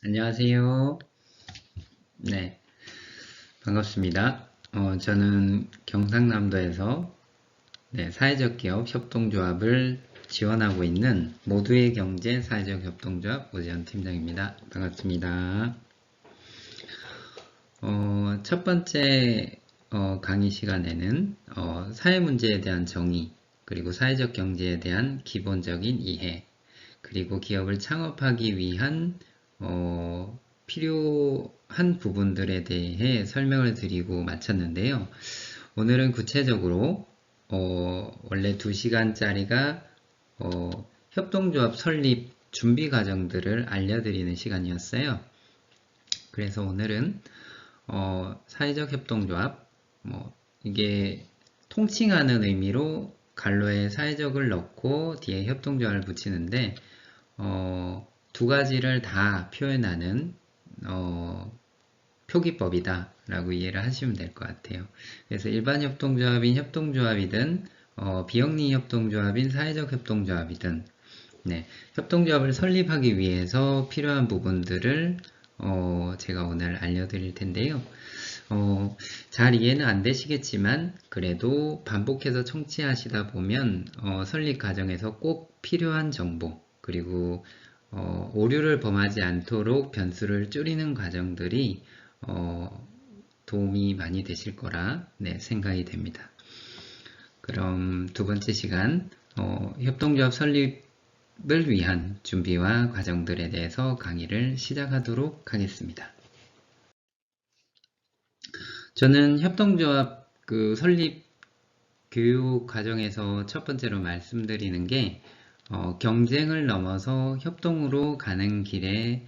안녕하세요. 네, 반갑습니다. 저는 경상남도에서 사회적 기업 협동조합을 지원하고 있는 모두의 경제 사회적 협동조합 오재현 팀장입니다. 반갑습니다. 첫 번째 강의 시간에는 사회 문제에 대한 정의, 그리고 사회적 경제에 대한 기본적인 이해, 그리고 기업을 창업하기 위한 필요한 부분들에 대해 설명을 드리고 마쳤는데요. 오늘은 구체적으로 원래 2시간짜리가 협동조합 설립 준비 과정들을 알려드리는 시간이었어요. 그래서 오늘은 사회적 협동조합, 이게 통칭하는 의미로 갈로에 사회적을 넣고 뒤에 협동조합을 붙이는데 두 가지를 다 표현하는 표기법이다 라고 이해를 하시면 될 것 같아요. 그래서 일반 협동조합인 협동조합이든 비영리 협동조합인 사회적 협동조합이든 협동조합을 설립하기 위해서 필요한 부분들을 제가 오늘 알려드릴 텐데요. 잘 이해는 안 되시겠지만 그래도 반복해서 청취하시다 보면 설립 과정에서 꼭 필요한 정보, 그리고 오류를 범하지 않도록 변수를 줄이는 과정들이 도움이 많이 되실 거라 생각이 됩니다. 그럼 두 번째 시간 협동조합 설립을 위한 준비와 과정들에 대해서 강의를 시작하도록 하겠습니다. 저는 협동조합 설립 교육 과정에서 첫 번째로 말씀드리는 게 경쟁을 넘어서 협동으로 가는 길에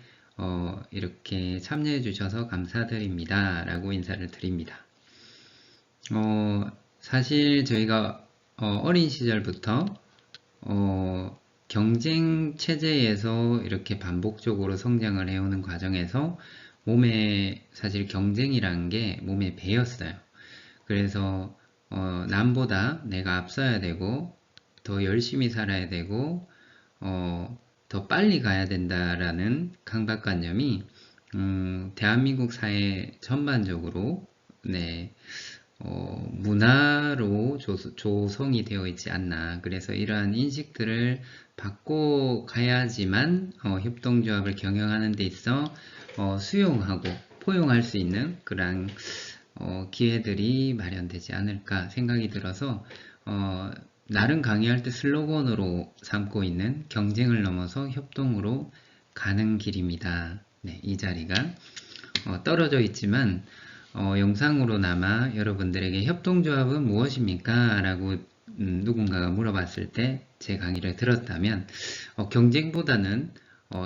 이렇게 참여해 주셔서 감사드립니다 라고 인사를 드립니다. 사실 저희가 어린 시절부터 경쟁 체제에서 이렇게 반복적으로 성장을 해오는 과정에서 몸에 사실 경쟁이라는 게 몸에 배였어요. 그래서 남보다 내가 앞서야 되고 더 열심히 살아야 되고 더 빨리 가야 된다라는 강박관념이 대한민국 사회 전반적으로 문화로 조성이 되어 있지 않나. 그래서 이러한 인식들을 바꿔 가야지만 협동조합을 경영하는 데 있어 수용하고 포용할 수 있는 그런 기회들이 마련되지 않을까 생각이 들어서 나름 강의할 때 슬로건으로 삼고 있는 경쟁을 넘어서 협동으로 가는 길입니다. 이 자리가 떨어져 있지만 영상으로나마 여러분들에게 협동조합은 무엇입니까? 라고 누군가가 물어봤을 때 제 강의를 들었다면 경쟁보다는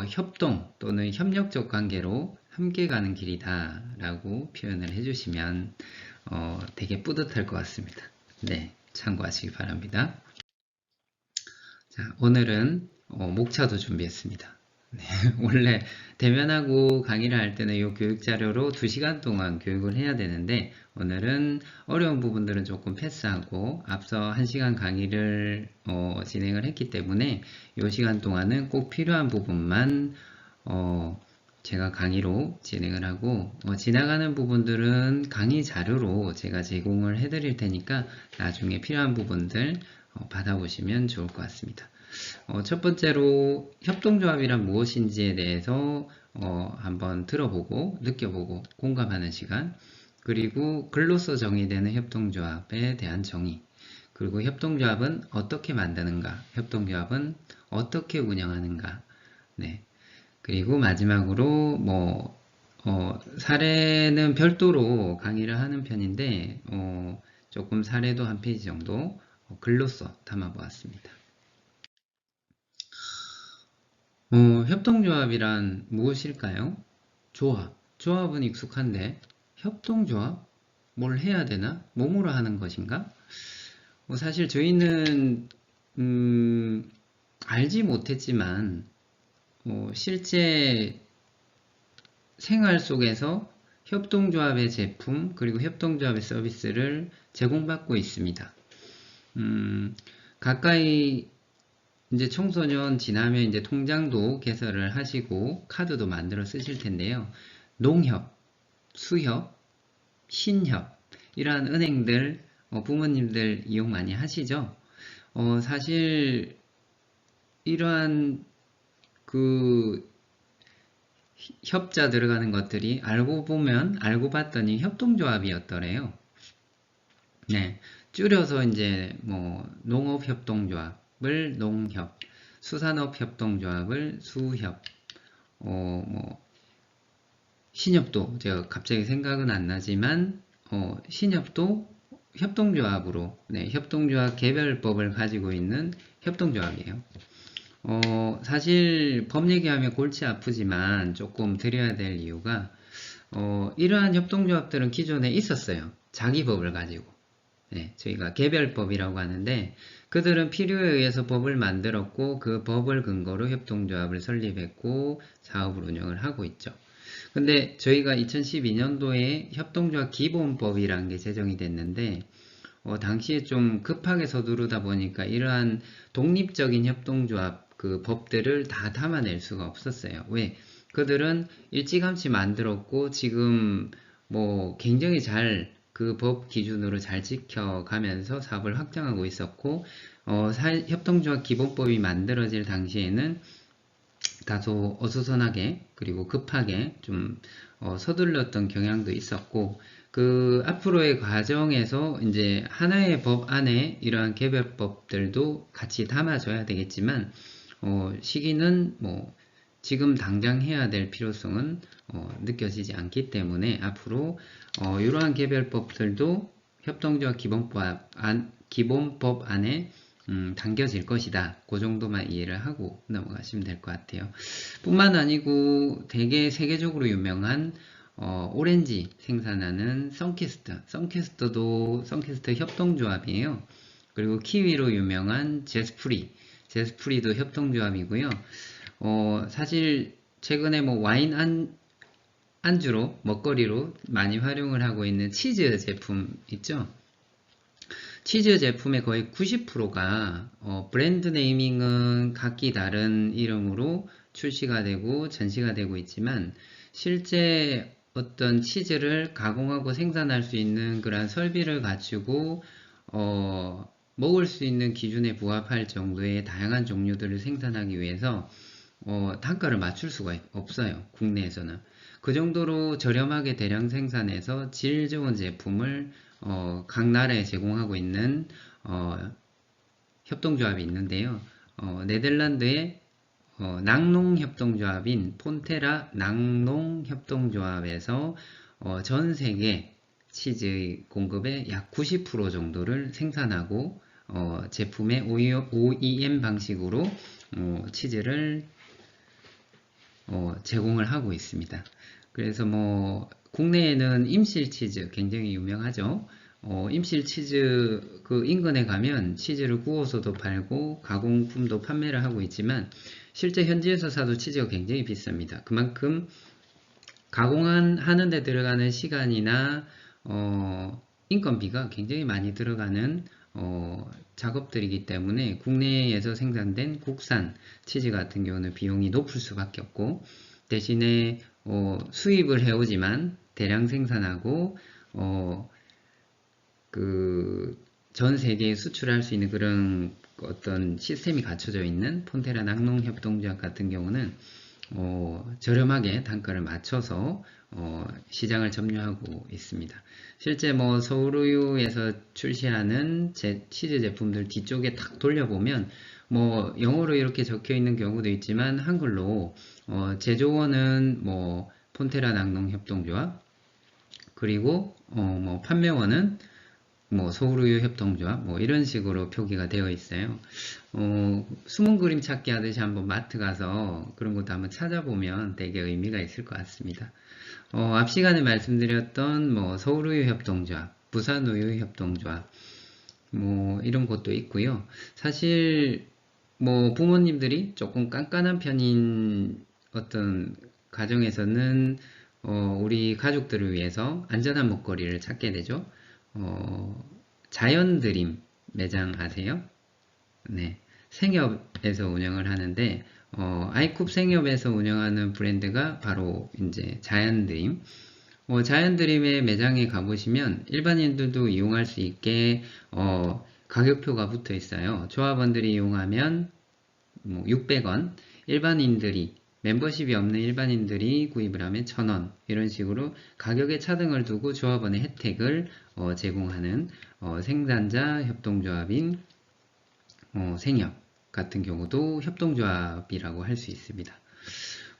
협동 또는 협력적 관계로 함께 가는 길이다 라고 표현을 해주시면 되게 뿌듯할 것 같습니다. 참고하시기 바랍니다. 자, 오늘은 목차도 준비했습니다. 원래 대면하고 강의를 할 때는 이 교육 자료로 2시간 동안 교육을 해야 되는데 오늘은 어려운 부분들은 조금 패스하고 앞서 1시간 강의를 진행을 했기 때문에 이 시간 동안은 꼭 필요한 부분만 제가 강의로 진행을 하고 지나가는 부분들은 강의 자료로 제가 제공을 해 드릴 테니까 나중에 필요한 부분들 받아보시면 좋을 것 같습니다. 첫 번째로 협동조합이란 무엇인지에 대해서 한번 들어보고 느껴보고 공감하는 시간, 그리고 글로써 정의되는 협동조합에 대한 정의, 그리고 협동조합은 어떻게 만드는가, 협동조합은 어떻게 운영하는가, 그리고 마지막으로 사례는 별도로 강의를 하는 편인데 조금 사례도 한 페이지 정도 글로써 담아보았습니다. 협동조합이란 무엇일까요? 조합은 익숙한데 협동조합? 뭘 해야 되나? 몸으로 하는 것인가? 사실 저희는 알지 못했지만 실제 생활 속에서 협동조합의 제품 그리고 협동조합의 서비스를 제공받고 있습니다. 가까이 이제 청소년 지나면 이제 통장도 개설을 하시고 카드도 만들어 쓰실 텐데요. 농협, 수협, 신협 이러한 은행들 부모님들 이용 많이 하시죠? 사실 이러한 그 협자 들어가는 것들이 알고 보면 알고 봤더니 협동조합이었더래요. 네, 줄여서 이제 뭐 농업협동조합을 농협, 수산업협동조합을 수협, 뭐 신협도 제가 갑자기 생각은 안 나지만 신협도 협동조합으로 네, 협동조합 개별법을 가지고 있는 협동조합이에요. 사실 법 얘기하면 골치 아프지만 조금 드려야 될 이유가 이러한 협동조합들은 기존에 있었어요. 자기 법을 가지고. 네, 저희가 개별법이라고 하는데 그들은 필요에 의해서 법을 만들었고 그 법을 근거로 협동조합을 설립했고 사업을 운영을 하고 있죠. 근데 저희가 2012년도에 협동조합 기본법이라는 게 제정이 됐는데 당시에 좀 급하게 서두르다 보니까 이러한 독립적인 협동조합 그 법들을 다 담아낼 수가 없었어요. 왜? 그들은 일찌감치 만들었고 지금 뭐 굉장히 잘 그 법 기준으로 잘 지켜가면서 사업을 확장하고 있었고 협동조합 기본법이 만들어질 당시에는 다소 어수선하게 그리고 급하게 좀 서둘렀던 경향도 있었고 그 앞으로의 과정에서 이제 하나의 법 안에 이러한 개별법들도 같이 담아줘야 되겠지만 시기는 뭐 지금 당장 해야 될 필요성은 느껴지지 않기 때문에 앞으로 이러한 개별법들도 협동조합 기본법 안에 당겨질 것이다. 그 정도만 이해를 하고 넘어가시면 될 것 같아요. 뿐만 아니고 되게 세계적으로 유명한 오렌지 생산하는 선캐스터도 선캐스터 협동조합이에요. 그리고 키위로 유명한 제스프리도 협동조합이고요. 사실 최근에 뭐 와인 안주로 먹거리로 많이 활용을 하고 있는 치즈 제품 있죠? 치즈 제품의 거의 90%가 브랜드 네이밍은 각기 다른 이름으로 출시가 되고 전시가 되고 있지만 실제 어떤 치즈를 가공하고 생산할 수 있는 그런 설비를 갖추고 먹을 수 있는 기준에 부합할 정도의 다양한 종류들을 생산하기 위해서 단가를 맞출 수가 없어요. 국내에서는. 그 정도로 저렴하게 대량 생산해서 질 좋은 제품을 각 나라에 제공하고 있는 협동조합이 있는데요. 네덜란드의 낙농협동조합인 폰테라 낙농협동조합에서 전 세계 치즈 공급의 약 90% 정도를 생산하고 제품의 OEM 방식으로 치즈를 제공을 하고 있습니다. 그래서 뭐 국내에는 임실치즈 굉장히 유명하죠. 임실치즈 그 인근에 가면 치즈를 구워서도 팔고 가공품도 판매를 하고 있지만 실제 현지에서 사도 치즈가 굉장히 비쌉니다. 그만큼 가공하는 데 들어가는 시간이나 인건비가 굉장히 많이 들어가는 작업들이기 때문에 국내에서 생산된 국산 치즈 같은 경우는 비용이 높을 수밖에 없고 대신에 수입을 해오지만 대량 생산하고 전 세계에 수출할 수 있는 그런 어떤 시스템이 갖춰져 있는 폰테라 낙농협동조합 같은 경우는 저렴하게 단가를 맞춰서 시장을 점유하고 있습니다. 실제 뭐 서울우유에서 출시하는 치즈 제품들 뒤쪽에 탁 돌려보면 뭐 영어로 이렇게 적혀 있는 경우도 있지만 한글로 제조원은 뭐 폰테라 낙농협동조합 그리고 뭐 판매원은 뭐 서울우유 협동조합 뭐 이런 식으로 표기가 되어 있어요. 숨은 그림 찾기 하듯이 한번 마트 가서 그런 것도 한번 찾아보면 되게 의미가 있을 것 같습니다. 앞 시간에 말씀드렸던 뭐 서울우유 협동조합, 부산우유 협동조합 뭐 이런 것도 있고요. 사실 뭐 부모님들이 조금 깐깐한 편인 어떤 가정에서는 우리 가족들을 위해서 안전한 먹거리를 찾게 되죠. 자연드림 매장 아세요? 네. 생협에서 운영을 하는데 아이쿱 생협에서 운영하는 브랜드가 바로 이제 자연드림. 자연드림의 매장에 가보시면 일반인들도 이용할 수 있게 가격표가 붙어 있어요. 조합원들이 이용하면 뭐 600원, 일반인들이 멤버십이 없는 일반인들이 구입을 하면 1000원 이런 식으로 가격에 차등을 두고 조합원의 혜택을 제공하는 생산자 협동조합인 생협 같은 경우도 협동조합이라고 할 수 있습니다.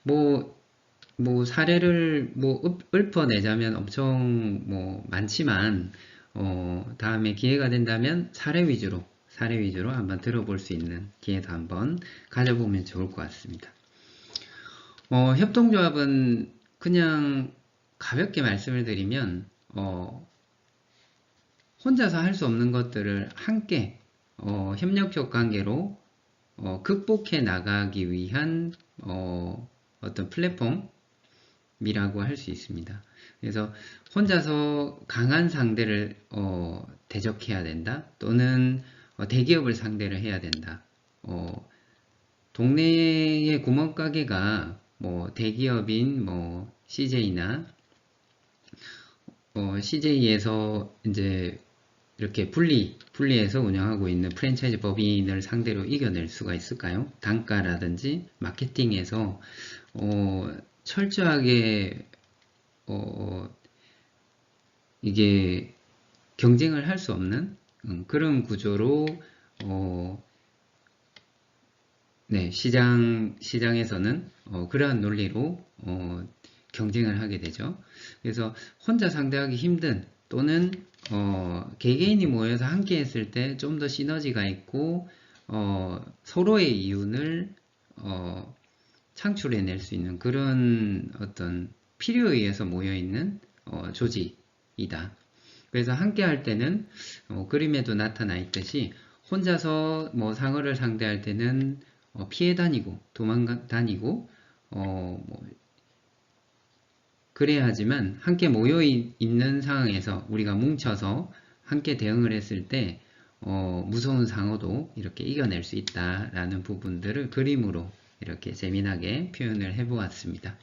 뭐 사례를 읊어내자면 엄청 많지만 다음에 기회가 된다면 사례 위주로 한번 들어볼 수 있는 기회도 한번 가져보면 좋을 것 같습니다. 협동조합은 그냥 가볍게 말씀을 드리면 혼자서 할 수 없는 것들을 함께 협력적 관계로 극복해 나가기 위한 어떤 플랫폼이라고 할 수 있습니다. 그래서 혼자서 강한 상대를 대적해야 된다, 또는 대기업을 상대를 해야 된다. 동네의 구멍가게가 대기업인 CJ나 CJ에서 이제 이렇게 분리해서 운영하고 있는 프랜차이즈 법인을 상대로 이겨낼 수가 있을까요? 단가라든지 마케팅에서 철저하게 이게 경쟁을 할 수 없는 그런 구조로 네, 시장에서는 그러한 논리로 경쟁을 하게 되죠. 그래서 혼자 상대하기 힘든, 또는 개개인이 모여서 함께 했을 때 좀 더 시너지가 있고 서로의 이윤을 창출해낼 수 있는 그런 어떤 필요에 의해서 모여있는 조직이다. 그래서 함께 할 때는 그림에도 나타나 있듯이 혼자서 상어를 상대할 때는 피해 다니고 도망 다니고 그래야 하지만 함께 모여 있는 상황에서 우리가 뭉쳐서 함께 대응을 했을 때 무서운 상어도 이렇게 이겨낼 수 있다라는 부분들을 그림으로 이렇게 재미나게 표현을 해 보았습니다.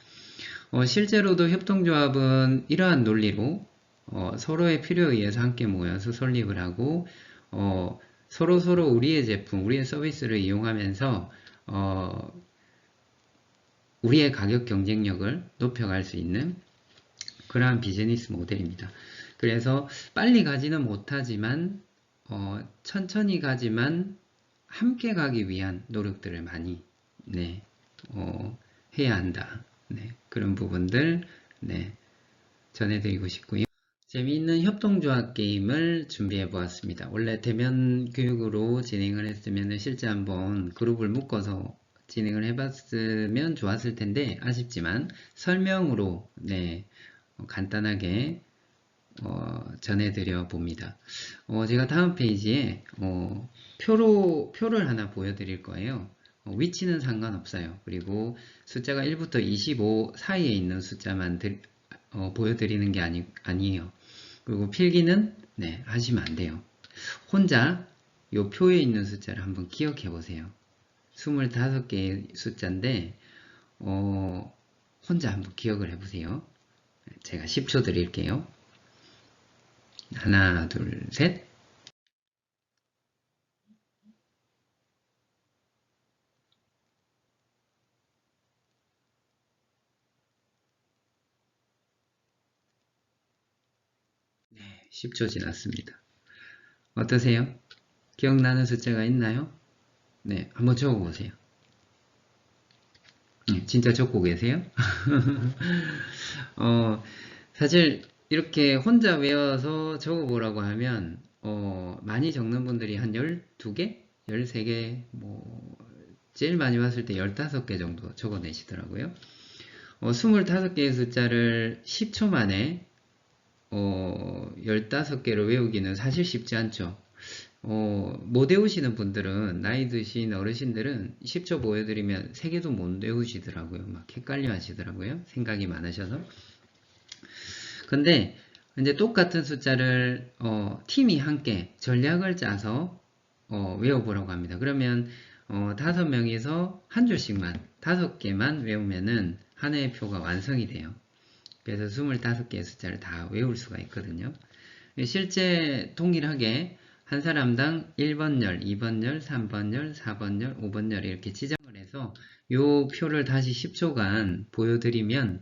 실제로도 협동조합은 이러한 논리로 서로의 필요에 의해서 함께 모여서 설립을 하고 서로 우리의 제품, 우리의 서비스를 이용하면서 우리의 가격 경쟁력을 높여갈 수 있는 그러한 비즈니스 모델입니다. 그래서 빨리 가지는 못하지만 천천히 가지만 함께 가기 위한 노력들을 많이 해야 한다. 그런 부분들 전해드리고 싶고요. 재미있는 협동조합 게임을 준비해 보았습니다. 원래 대면 교육으로 진행을 했으면 실제 한번 그룹을 묶어서 진행을 해봤으면 좋았을 텐데 아쉽지만 설명으로 간단하게 전해드려 봅니다. 제가 다음 페이지에 표를 하나 보여드릴 거예요. 위치는 상관없어요. 그리고 숫자가 1부터 25 사이에 있는 숫자만 보여드리는 게 아니에요. 그리고 필기는 하시면 안 돼요. 혼자 이 표에 있는 숫자를 한번 기억해 보세요. 25개의 숫자인데 혼자 한번 기억을 해 보세요. 제가 10초 드릴게요. 하나, 둘, 셋. 네, 10초 지났습니다. 어떠세요? 기억나는 숫자가 있나요? 네, 한번 적어보세요. 진짜 적고 계세요? 사실 이렇게 혼자 외워서 적어보라고 하면 많이 적는 분들이 한 12개? 13개, 제일 많이 봤을 때 15개 정도 적어내시더라고요. 25개의 숫자를 10초 만에 15개를 외우기는 사실 쉽지 않죠. 못 외우시는 분들은, 나이 드신 어르신들은 10초 보여드리면 3개도 못 외우시더라고요. 막 헷갈려 하시더라고요. 생각이 많으셔서. 근데 이제 똑같은 숫자를 팀이 함께 전략을 짜서 외워보라고 합니다. 그러면 5명이서 한 줄씩만, 5개만 외우면은 하나의 표가 완성이 돼요. 그래서 25개의 숫자를 다 외울 수가 있거든요. 실제 동일하게 한 사람당 1번열, 2번열, 3번열, 4번열, 5번열 이렇게 지정을 해서 요 표를 다시 10초간 보여드리면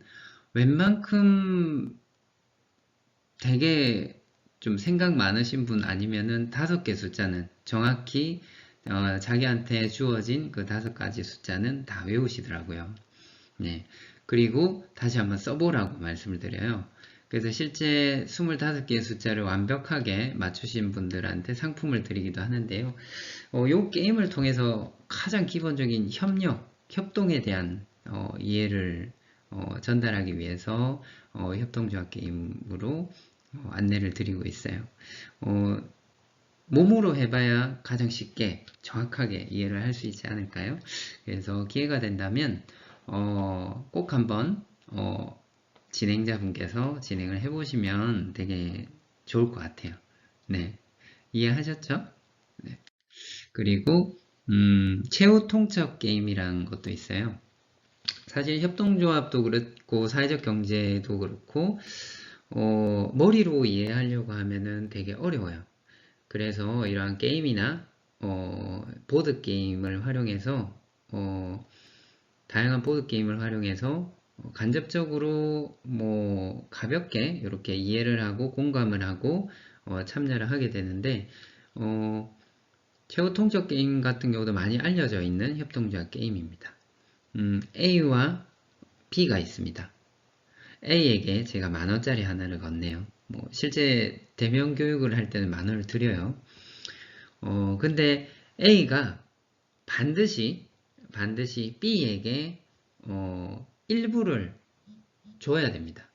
웬만큼 되게 좀 생각 많으신 분 아니면은 5개 숫자는 정확히 자기한테 주어진 그 5가지 숫자는 다 외우시더라고요. 네. 그리고 다시 한번 써보라고 말씀을 드려요. 그래서 실제 25개의 숫자를 완벽하게 맞추신 분들한테 상품을 드리기도 하는데요. 이 게임을 통해서 가장 기본적인 협동에 대한 이해를 전달하기 위해서 협동조합 게임으로 안내를 드리고 있어요. 몸으로 해봐야 가장 쉽게 정확하게 이해를 할 수 있지 않을까요? 그래서 기회가 된다면 꼭 한번 진행자분께서 진행을 해보시면 되게 좋을 것 같아요. 네, 이해하셨죠? 네. 그리고 최후 통첩 게임이라는 것도 있어요. 사실 협동조합도 그렇고 사회적 경제도 그렇고 머리로 이해하려고 하면은 되게 어려워요. 그래서 이러한 게임이나 보드게임을 활용해서 다양한 보드게임을 활용해서 간접적으로 뭐 가볍게 이렇게 이해를 하고 공감을 하고 참여를 하게 되는데 최후 통첩 게임 같은 경우도 많이 알려져 있는 협동조합 게임입니다. A와 B가 있습니다. A에게 제가 10,000원짜리 하나를 건네요. 뭐 실제 대면 교육을 할 때는 10,000원을 드려요. 근데 A가 반드시 B에게 일부를 줘야 됩니다.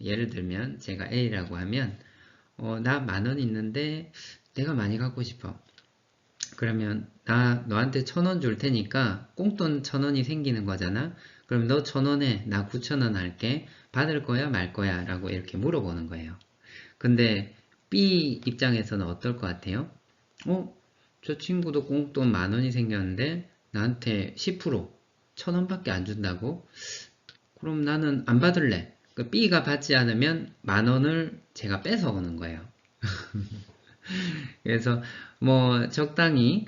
예를 들면 제가 A라고 하면 나 10,000원 있는데 내가 많이 갖고 싶어. 그러면 나 너한테 1,000원 줄 테니까 꽁돈 1,000원이 생기는 거잖아. 그럼 너 1,000원에 나 9,000원 할게. 받을 거야 말 거야 라고 이렇게 물어보는 거예요. 근데 B 입장에서는 어떨 것 같아요? 저 친구도 꽁돈 10,000원이 생겼는데 나한테 10% 1,000원밖에 안 준다고? 그럼 나는 안 받을래. B가 받지 않으면 10,000원을 제가 뺏어오는 거예요. 그래서 뭐 적당히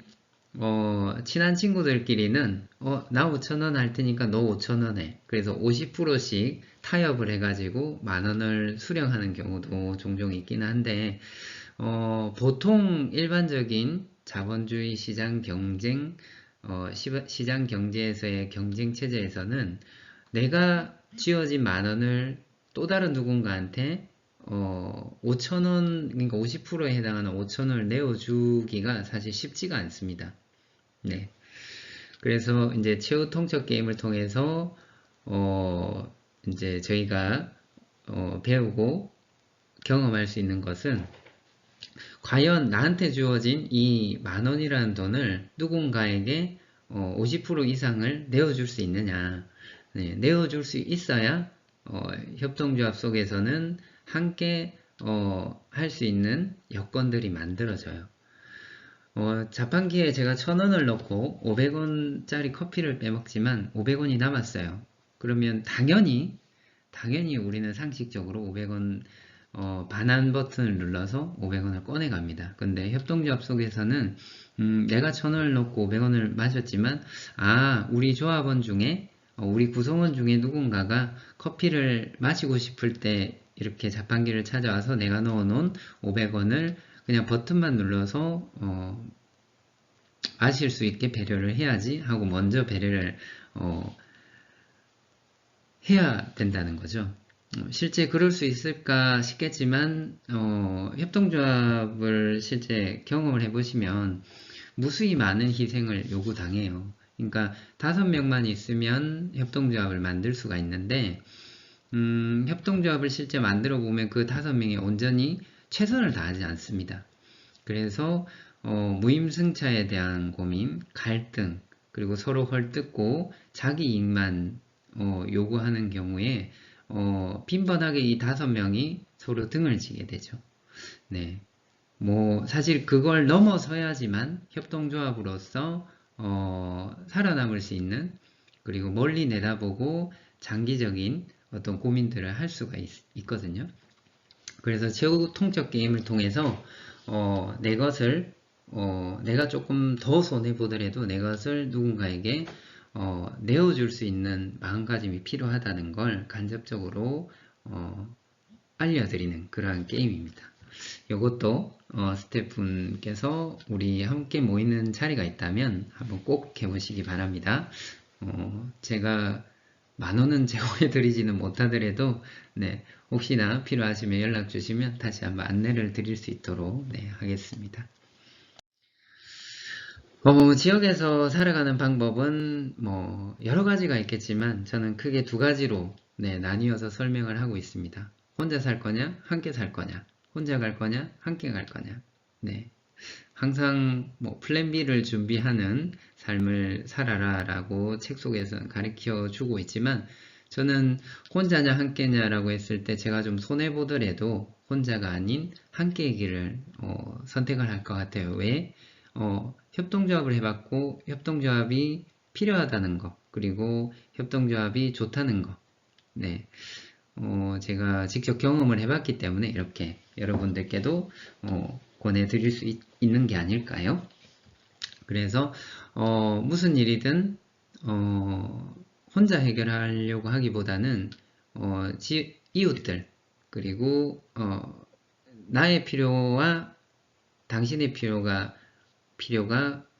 친한 친구들끼리는 나 5,000원 할 테니까 너 5,000원 해. 그래서 50%씩 타협을 해가지고 10,000원을 수령하는 경우도 종종 있긴 한데 보통 일반적인 자본주의 시장 경쟁 시장 경제에서의 경쟁 체제에서는 내가 쥐어진 10,000원을 또 다른 누군가한테 5,000원, 그러니까 50%에 해당하는 5,000원을 내어주기가 사실 쉽지가 않습니다. 네. 그래서 이제 최후 통첩 게임을 통해서, 이제 저희가, 배우고 경험할 수 있는 것은, 과연 나한테 주어진 이 10,000원이라는 돈을 누군가에게 50% 이상을 내어줄 수 있느냐. 네, 내어줄 수 있어야, 협동조합 속에서는 함께 할 수 있는 여건들이 만들어져요. 자판기에 제가 1,000원을 넣고 500원짜리 커피를 빼먹지만 500원이 남았어요. 그러면 당연히 우리는 상식적으로 500원 반환 버튼을 눌러서 500원을 꺼내갑니다. 근데 협동조합 속에서는 내가 1,000원을 넣고 500원을 마셨지만 우리 조합원 중에 우리 구성원 중에 누군가가 커피를 마시고 싶을 때 이렇게 자판기를 찾아와서 내가 넣어놓은 500원을 그냥 버튼만 눌러서 마실 수 있게 배려를 해야지 하고 먼저 배려를 해야 된다는 거죠. 실제 그럴 수 있을까 싶겠지만 협동조합을 실제 경험을 해보시면 무수히 많은 희생을 요구당해요. 그러니까 5명만 있으면 협동조합을 만들 수가 있는데 협동조합을 실제 만들어 보면 그 5명이 온전히 최선을 다하지 않습니다. 그래서 무임승차에 대한 고민, 갈등, 그리고 서로 헐뜯고 자기 이익만 요구하는 경우에 빈번하게 이 5명이 서로 등을 지게 되죠. 네. 뭐 사실 그걸 넘어서야지만 협동조합으로서 살아남을 수 있는, 그리고 멀리 내다보고 장기적인 어떤 고민들을 할 수가 있거든요. 그래서 최후 통첩 게임을 통해서 내 것을 내가 조금 더 손해보더라도 내 것을 누군가에게 내어줄 수 있는 마음가짐이 필요하다는 걸 간접적으로 알려드리는 그러한 게임입니다. 이것도 스태프분께서 우리 함께 모이는 자리가 있다면 한번 꼭 해보시기 바랍니다. 제가 10,000원은 제공해드리지는 못하더라도 네, 혹시나 필요하시면 연락 주시면 다시 한번 안내를 드릴 수 있도록 네, 하겠습니다. 지역에서 살아가는 방법은 뭐 여러 가지가 있겠지만 저는 크게 2가지로 네, 나뉘어서 설명을 하고 있습니다. 혼자 살 거냐, 함께 살 거냐, 혼자 갈 거냐, 함께 갈 거냐. 네, 항상 뭐 플랜 B를 준비하는 삶을 살아라 라고 책 속에서는 가르쳐 주고 있지만 저는 혼자냐 함께냐라고 했을 때 제가 좀 손해보더라도 혼자가 아닌 함께의 길을 선택을 할 것 같아요. 왜? 협동조합을 해봤고 협동조합이 필요하다는 거, 그리고 협동조합이 좋다는 거, 네, 제가 직접 경험을 해봤기 때문에 이렇게 여러분들께도 권해드릴 수 있는 게 아닐까요? 그래서 무슨 일이든 혼자 해결하려고 하기보다는 이웃들, 그리고 나의 필요와 당신의 필요가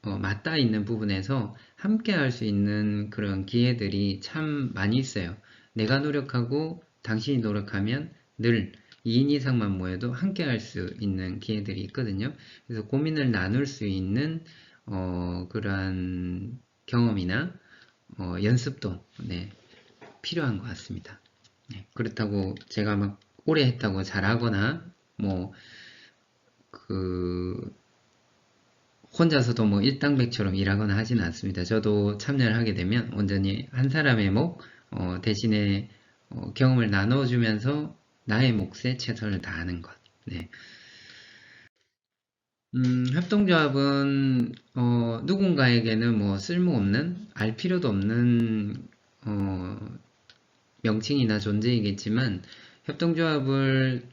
맞닿아 있는 부분에서 함께 할 수 있는 그런 기회들이 참 많이 있어요. 내가 노력하고 당신이 노력하면 늘 2인 이상만 모여도 함께 할 수 있는 기회들이 있거든요. 그래서 고민을 나눌 수 있는 그러한 경험이나 연습도 네, 필요한 것 같습니다. 네, 그렇다고 제가 막 오래 했다고 잘하거나 혼자서도 뭐 일당백처럼 일하거나 하지는 않습니다. 저도 참여를 하게 되면 온전히 한 사람의 목 대신에 경험을 나눠주면서 나의 몫에 최선을 다하는 것. 네. 협동조합은 누군가에게는 뭐 쓸모없는, 알 필요도 없는 명칭이나 존재이겠지만 협동조합을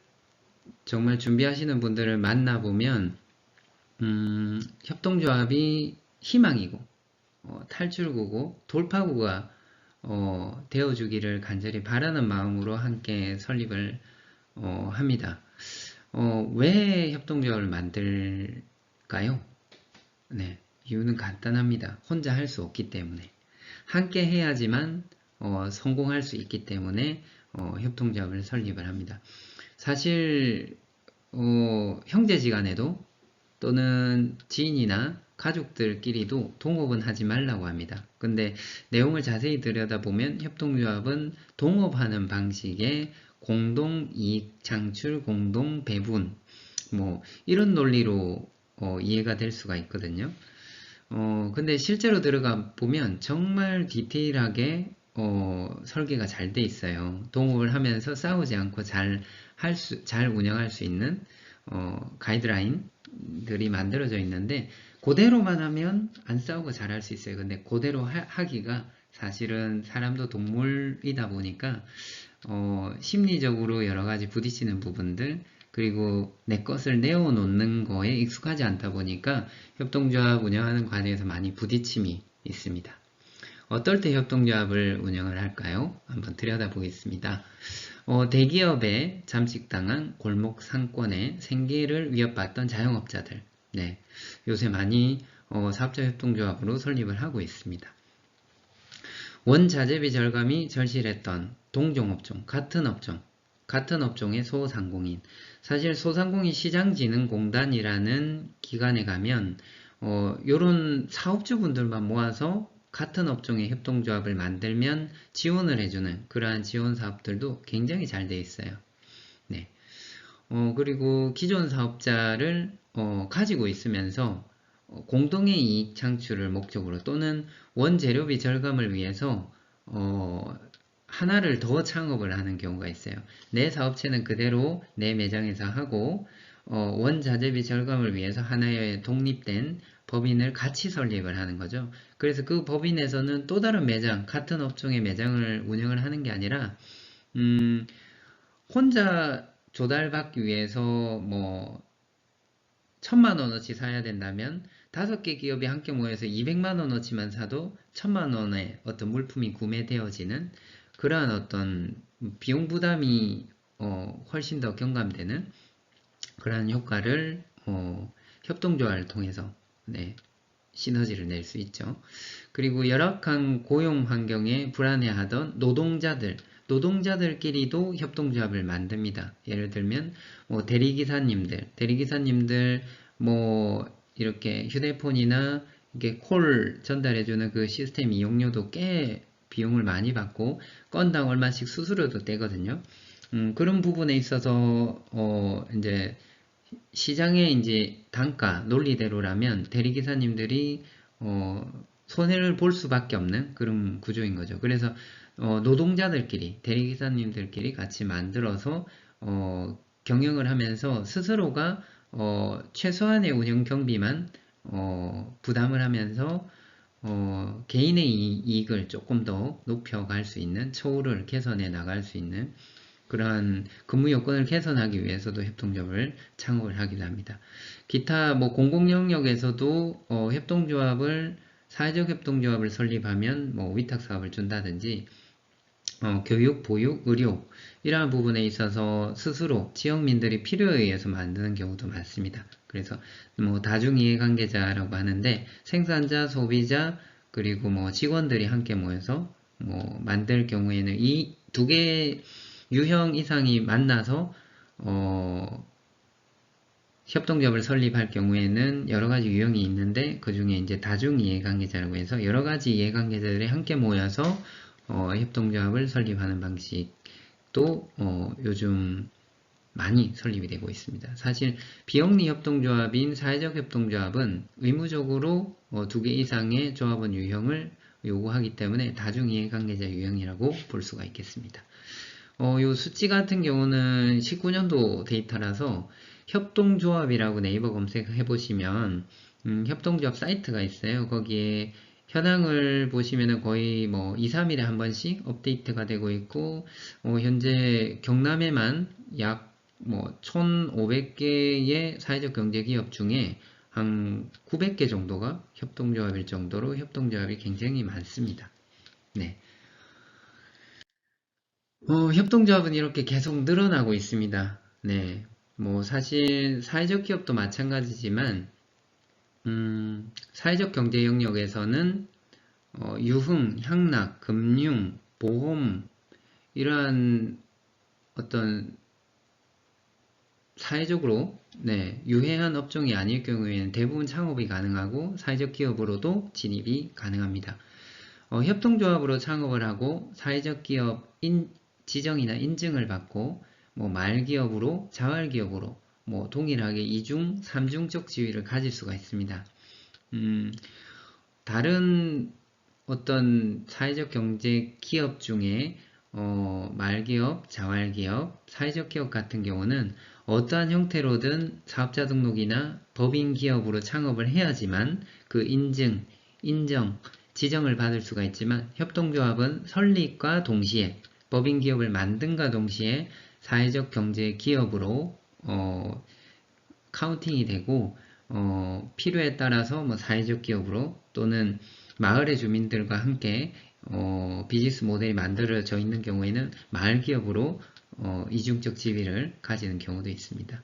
정말 준비하시는 분들을 만나보면 협동조합이 희망이고 탈출구고 돌파구가 되어주기를 간절히 바라는 마음으로 함께 설립을 합니다. 왜 협동조합을 만들까요? 네, 이유는 간단합니다. 혼자 할 수 없기 때문에. 함께 해야지만 성공할 수 있기 때문에 협동조합을 설립을 합니다. 사실 형제지간에도 또는 지인이나 가족들끼리도 동업은 하지 말라고 합니다. 근데 내용을 자세히 들여다보면 협동조합은 동업하는 방식의 공동이익 창출, 공동배분 뭐 이런 논리로 이해가 될 수가 있거든요. 근데 실제로 들어가 보면 정말 디테일하게 설계가 잘 돼 있어요. 동업을 하면서 싸우지 않고 잘 운영할 수 있는 가이드라인들이 만들어져 있는데 그대로만 하면 안 싸우고 잘 할 수 있어요. 근데 그대로 하기가 사실은 사람도 동물이다 보니까 심리적으로 여러 가지 부딪히는 부분들, 그리고 내 것을 내어놓는 거에 익숙하지 않다 보니까 협동조합 운영하는 과정에서 많이 부딪힘이 있습니다. 어떨 때 협동조합을 운영을 할까요? 한번 들여다보겠습니다. 대기업에 잠식당한 골목 상권의 생계를 위협받던 자영업자들, 네, 요새 많이 사업자 협동조합으로 설립을 하고 있습니다. 원자재비 절감이 절실했던 동종업종, 같은 업종의 소상공인. 사실 소상공인 시장진흥공단이라는 기관에 가면 요런 사업주분들만 모아서 같은 업종의 협동조합을 만들면 지원을 해주는 그러한 지원 사업들도 굉장히 잘 되어 있어요. 네. 그리고 기존 사업자를 가지고 있으면서 공동의 이익 창출을 목적으로 또는 원재료비 절감을 위해서 하나를 더 창업을 하는 경우가 있어요. 내 사업체는 그대로 내 매장에서 하고 원자재비 절감을 위해서 하나의 독립된 법인을 같이 설립을 하는 거죠. 그래서 그 법인에서는 또 다른 매장, 같은 업종의 매장을 운영을 하는 게 아니라 혼자 조달받기 위해서 뭐 1,000만원어치 사야 된다면 5개 기업이 함께 모여서 200만원어치만 사도 1,000만원의 어떤 물품이 구매되어지는 그러한 어떤 비용 부담이 훨씬 더 경감되는 그러한 효과를 협동조합을 통해서 네, 시너지를 낼 수 있죠. 그리고 열악한 고용 환경에 불안해하던 노동자들끼리도 협동조합을 만듭니다. 예를 들면 뭐 대리기사님들 뭐 이렇게 휴대폰이나 이게 콜 전달해주는 그 시스템 이용료도 꽤 비용을 많이 받고 건당 얼마씩 수수료도 떼거든요. 그런 부분에 있어서 이제 시장의 이제 단가 논리대로라면 대리기사님들이 손해를 볼 수밖에 없는 그런 구조인 거죠. 그래서 노동자들끼리 대리기사님들끼리 같이 만들어서 경영을 하면서 스스로가 최소한의 운영 경비만 부담을 하면서 개인의 이익을 조금 더 높여갈 수 있는 처우를 개선해 나갈 수 있는 그러한 근무 여건을 개선하기 위해서도 협동조합을 창업을 하기도 합니다. 기타 뭐 공공 영역에서도 사회적 협동조합을 설립하면 뭐 위탁 사업을 준다든지 교육, 보육, 의료 이러한 부분에 있어서 스스로 지역민들이 필요에 의해서 만드는 경우도 많습니다. 그래서 뭐 다중이해관계자라고 하는데 생산자, 소비자 그리고 뭐 직원들이 함께 모여서 뭐 만들 경우에는 이 두 개의 유형 이상이 만나서 협동조합을 설립할 경우에는 여러 가지 유형이 있는데 그 중에 이제 다중이해관계자라고 해서 여러 가지 이해관계자들이 함께 모여서 협동조합을 설립하는 방식도 요즘 많이 설립이 되고 있습니다. 사실 비영리 협동조합인 사회적 협동조합은 의무적으로 2개 이상의 조합원 유형을 요구하기 때문에 다중이해관계자 유형이라고 볼 수가 있겠습니다. 요 수치 같은 경우는 19년도 데이터라서 협동조합이라고 네이버 검색해 보시면 협동조합 사이트가 있어요. 거기에 현황을 보시면은 거의 뭐 2, 3일에 한 번씩 업데이트가 되고 있고 현재 경남에만 약 뭐 1,500개의 사회적 경제기업 중에 한 900개 정도가 협동조합일 정도로 협동조합이 굉장히 많습니다. 네. 협동조합은 이렇게 계속 늘어나고 있습니다. 네. 뭐 사실 사회적 기업도 마찬가지지만 사회적 경제 영역에서는 유흥, 향락, 금융, 보험 이러한 어떤 사회적으로 유해한 업종이 아닐 경우에는 대부분 창업이 가능하고 사회적 기업으로도 진입이 가능합니다. 협동조합으로 창업을 하고 사회적 기업 지정이나 인증을 받고 뭐 말기업으로 자활기업으로 뭐 동일하게 2중, 3중적 지위를 가질 수가 있습니다. 다른 어떤 사회적 경제 기업 중에 말기업, 자활기업, 사회적 기업 같은 경우는 어떠한 형태로든 사업자 등록이나 법인 기업으로 창업을 해야지만 그 인증, 인정, 지정을 받을 수가 있지만 협동조합은 설립과 동시에 법인 기업을 만든과 동시에 사회적 경제 기업으로 카운팅이 되고 필요에 따라서 뭐 사회적 기업으로 또는 마을의 주민들과 함께 비즈니스 모델이 만들어져 있는 경우에는 마을 기업으로 이중적 지위를 가지는 경우도 있습니다.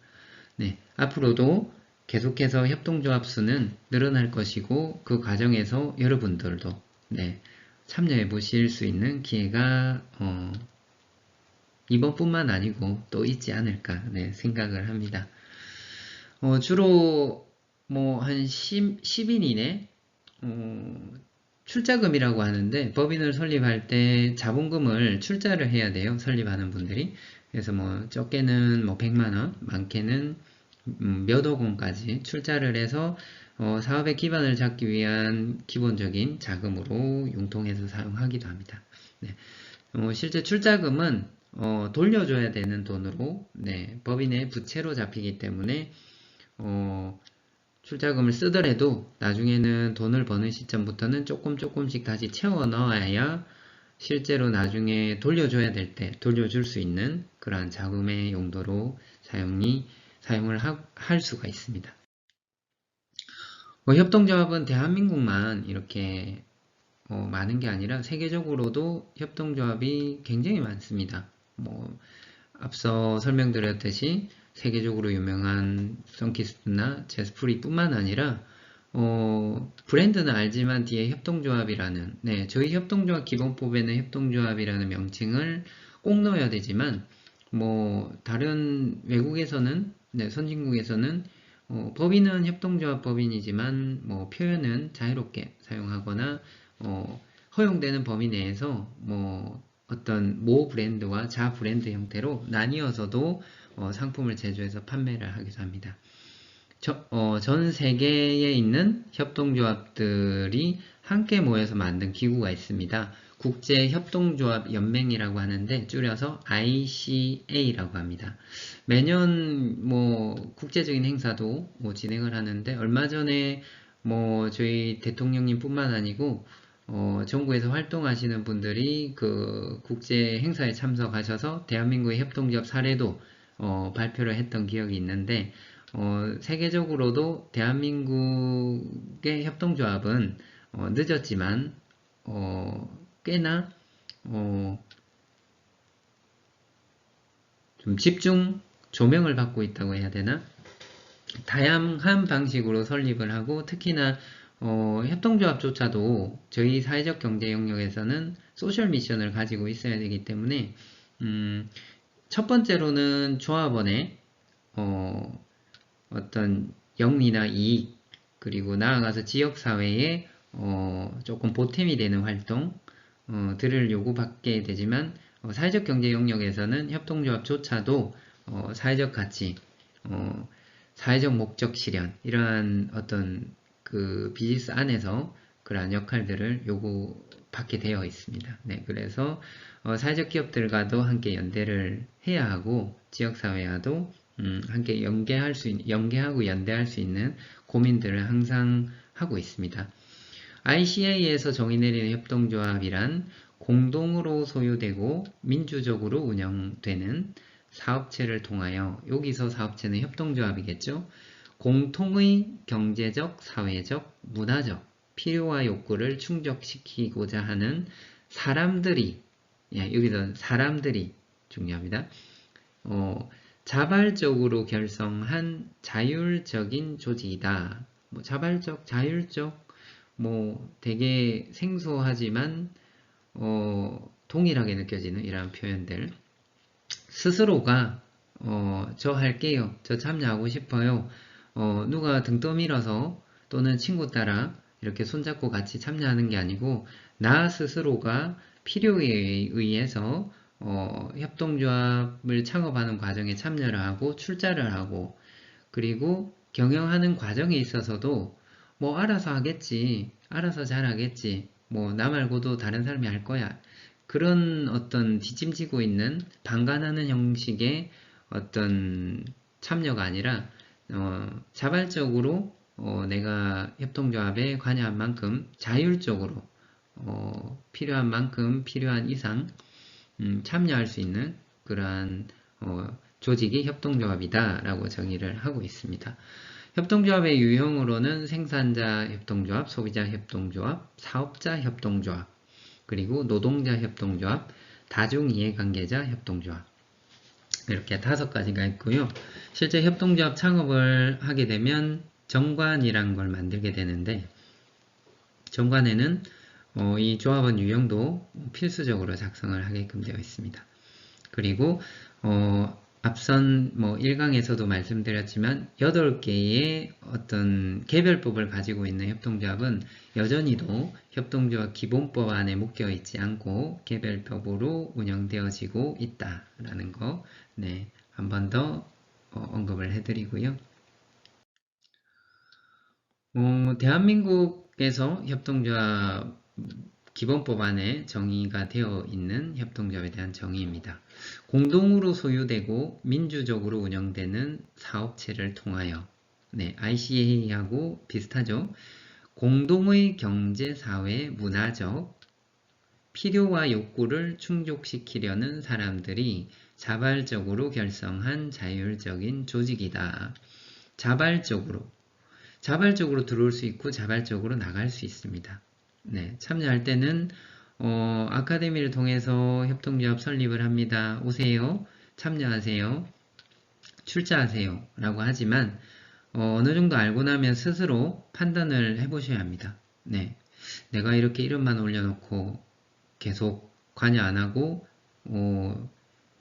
네, 앞으로도 계속해서 협동조합 수는 늘어날 것이고 그 과정에서 여러분들도 참여해 보실 수 있는 기회가 이번뿐만 아니고 또 있지 않을까 생각을 합니다. 주로 뭐 한 10인 이내 출자금이라고 하는데 법인을 설립할 때 자본금을 출자를 해야 돼요. 설립하는 분들이. 그래서 뭐 적게는 뭐 100만원, 많게는 몇억 원까지 출자를 해서 사업의 기반을 잡기 위한 기본적인 자금으로 융통해서 사용하기도 합니다. 실제 출자금은 돌려줘야 되는 돈으로 법인의 부채로 잡히기 때문에 출자금을 쓰더라도 나중에는 돈을 버는 시점부터는 조금씩 다시 채워 넣어야 실제로 나중에 돌려줘야 될 때 돌려줄 수 있는 그러한 자금의 용도로 사용을 할 수가 있습니다. 협동조합은 대한민국만 이렇게 많은 게 아니라 세계적으로도 협동조합이 굉장히 많습니다. 앞서 설명드렸듯이 세계적으로 유명한 선키스트나 제스프리뿐만 아니라 브랜드는 알지만 뒤에 협동조합이라는 저희 협동조합 기본법에는 협동조합이라는 명칭을 꼭 넣어야 되지만 다른 외국에서는 선진국에서는 법인은 협동조합 법인이지만 표현은 자유롭게 사용하거나 허용되는 범위 내에서 어떤 모 브랜드와 자 브랜드 형태로 나뉘어서도 상품을 제조해서 판매를 하기도 합니다. 전 세계에 있는 협동조합들이 함께 모여서 만든 기구가 있습니다. 국제협동조합연맹이라고 하는데 줄여서 ICA라고 합니다. 매년 국제적인 행사도 진행을 하는데 얼마 전에 저희 대통령님 뿐만 아니고 정부에서 활동하시는 분들이 그 국제 행사에 참석하셔서 대한민국의 협동조합 사례도 발표를 했던 기억이 있는데 세계적으로도 대한민국의 협동조합은 늦었지만 꽤나 좀 집중 조명을 받고 있다고 해야 되나? 다양한 방식으로 설립을 하고 특히나 협동조합조차도 저희 사회적 경제 영역에서는 소셜 미션을 가지고 있어야 되기 때문에 첫 번째로는 조합원의 어떤 영리나 이익 그리고 나아가서 지역사회에 조금 보탬이 되는 활동들을 요구받게 되지만 사회적 경제 영역에서는 협동조합조차도 사회적 가치, 사회적 목적 실현 이러한 어떤 그 비즈니스 안에서 그러한 역할들을 요구받게 되어 있습니다. 그래서 사회적 기업들과도 함께 연대를 해야 하고 지역사회와도 함께 연계하고 연대할 수 있는 고민들을 항상 하고 있습니다. ICA에서 정의 내리는 협동조합이란 공동으로 소유되고 민주적으로 운영되는 사업체를 통하여 여기서 사업체는 협동조합이겠죠. 공통의 경제적, 사회적, 문화적 필요와 욕구를 충족시키고자 하는 사람들이 여기서 사람들이 중요합니다. 자발적으로 결성한 자율적인 조직이다. 자발적, 자율적, 되게 생소하지만 동일하게 느껴지는 이러한 표현들. 스스로가 저 할게요, 저 참여하고 싶어요. 누가 등 떠밀어서 또는 친구 따라 이렇게 손잡고 같이 참여하는 게 아니고 나 스스로가 필요에 의해서 협동조합을 창업하는 과정에 참여를 하고 출자를 하고 그리고 경영하는 과정에 있어서도 알아서 하겠지, 알아서 잘하겠지, 나 말고도 다른 사람이 할 거야. 그런 어떤 뒷짐지고 있는 방관하는 형식의 어떤 참여가 아니라 자발적으로 내가 협동조합에 관여한 만큼 자율적으로 필요한 만큼 필요한 이상 참여할 수 있는 그러한 조직이 협동조합이다 라고 정의를 하고 있습니다. 협동조합의 유형으로는 생산자 협동조합, 소비자 협동조합, 사업자 협동조합, 그리고 노동자 협동조합, 다중이해관계자 협동조합 이렇게 5가지가 있고요. 실제 협동조합 창업을 하게 되면 정관이란 걸 만들게 되는데 정관에는 이 조합원 유형도 필수적으로 작성을 하게끔 되어 있습니다. 그리고 앞선 1강에서도 말씀드렸지만 8개의 어떤 개별법을 가지고 있는 협동조합은 여전히도 협동조합 기본법 안에 묶여 있지 않고 개별법으로 운영되어지고 있다라는 거 한 번 더 언급을 해드리고요. 대한민국에서 협동조합 기본법 안에 정의가 되어 있는 협동조합에 대한 정의입니다. 공동으로 소유되고 민주적으로 운영되는 사업체를 통하여 네, ICA하고 비슷하죠. 공동의 경제, 사회, 문화적 필요와 욕구를 충족시키려는 사람들이 자발적으로 결성한 자율적인 조직이다. 자발적으로 들어올 수 있고 자발적으로 나갈 수 있습니다. 네, 참여할 때는 아카데미를 통해서 협동조합 설립을 합니다. 오세요. 참여하세요. 출자하세요. 라고 하지만 어느 정도 알고 나면 스스로 판단을 해보셔야 합니다. 네, 내가 이렇게 이름만 올려놓고 계속 관여 안 하고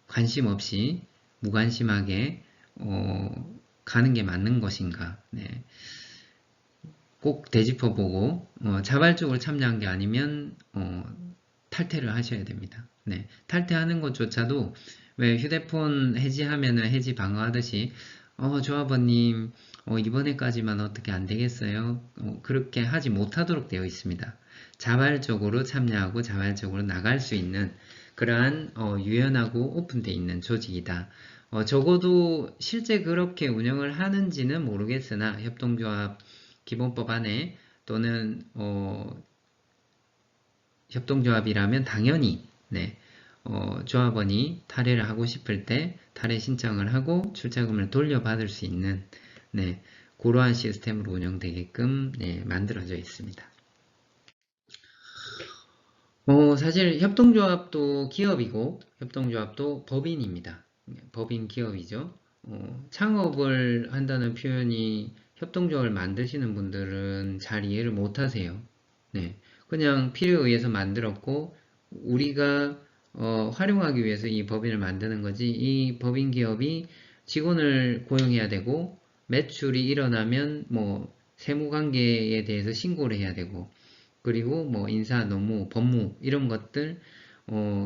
관심 없이 무관심하게 가는 게 맞는 것인가? 네. 꼭 되짚어보고 자발적으로 참여한 게 아니면 탈퇴를 하셔야 됩니다. 네. 탈퇴하는 것조차도 왜 휴대폰 해지하면은 해지 방어하듯이 조합원님 이번에까지만 어떻게 안 되겠어요? 그렇게 하지 못하도록 되어 있습니다. 자발적으로 참여하고 자발적으로 나갈 수 있는 그러한 유연하고 오픈되어 있는 조직이다. 적어도 실제 그렇게 운영을 하는지는 모르겠으나 협동조합 기본법 안에 또는 협동조합이라면 당연히 네, 조합원이 탈회를 하고 싶을 때 탈회 신청을 하고 출자금을 돌려받을 수 있는 네, 그러한 시스템으로 운영되게끔 네, 만들어져 있습니다. 사실 협동조합도 기업이고 협동조합도 법인입니다. 법인 기업이죠. 창업을 한다는 표현이 협동조합을 만드시는 분들은 잘 이해를 못하세요. 네, 그냥 필요에 의해서 만들었고 우리가 활용하기 위해서 이 법인을 만드는 거지 이 법인 기업이 직원을 고용해야 되고 매출이 일어나면 뭐 세무관계에 대해서 신고를 해야 되고 그리고 뭐 인사, 노무, 법무 이런 것들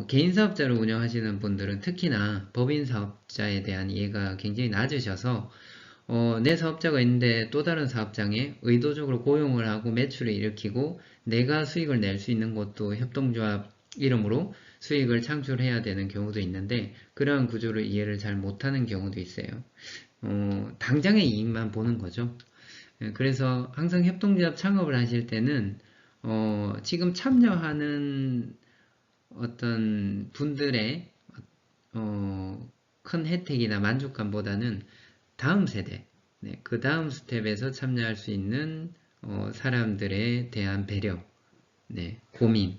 개인 사업자를 운영하시는 분들은 특히나 법인 사업자에 대한 이해가 굉장히 낮으셔서 내 사업자가 있는데 또 다른 사업장에 의도적으로 고용을 하고 매출을 일으키고 내가 수익을 낼 수 있는 것도 협동조합 이름으로 수익을 창출해야 되는 경우도 있는데 그러한 구조를 이해를 잘 못하는 경우도 있어요. 당장의 이익만 보는 거죠. 그래서 항상 협동조합 창업을 하실 때는 지금 참여하는 어떤 분들의 큰 혜택이나 만족감보다는 다음 세대, 네, 그 다음 스텝에서 참여할 수 있는 사람들에 대한 배려, 네, 고민,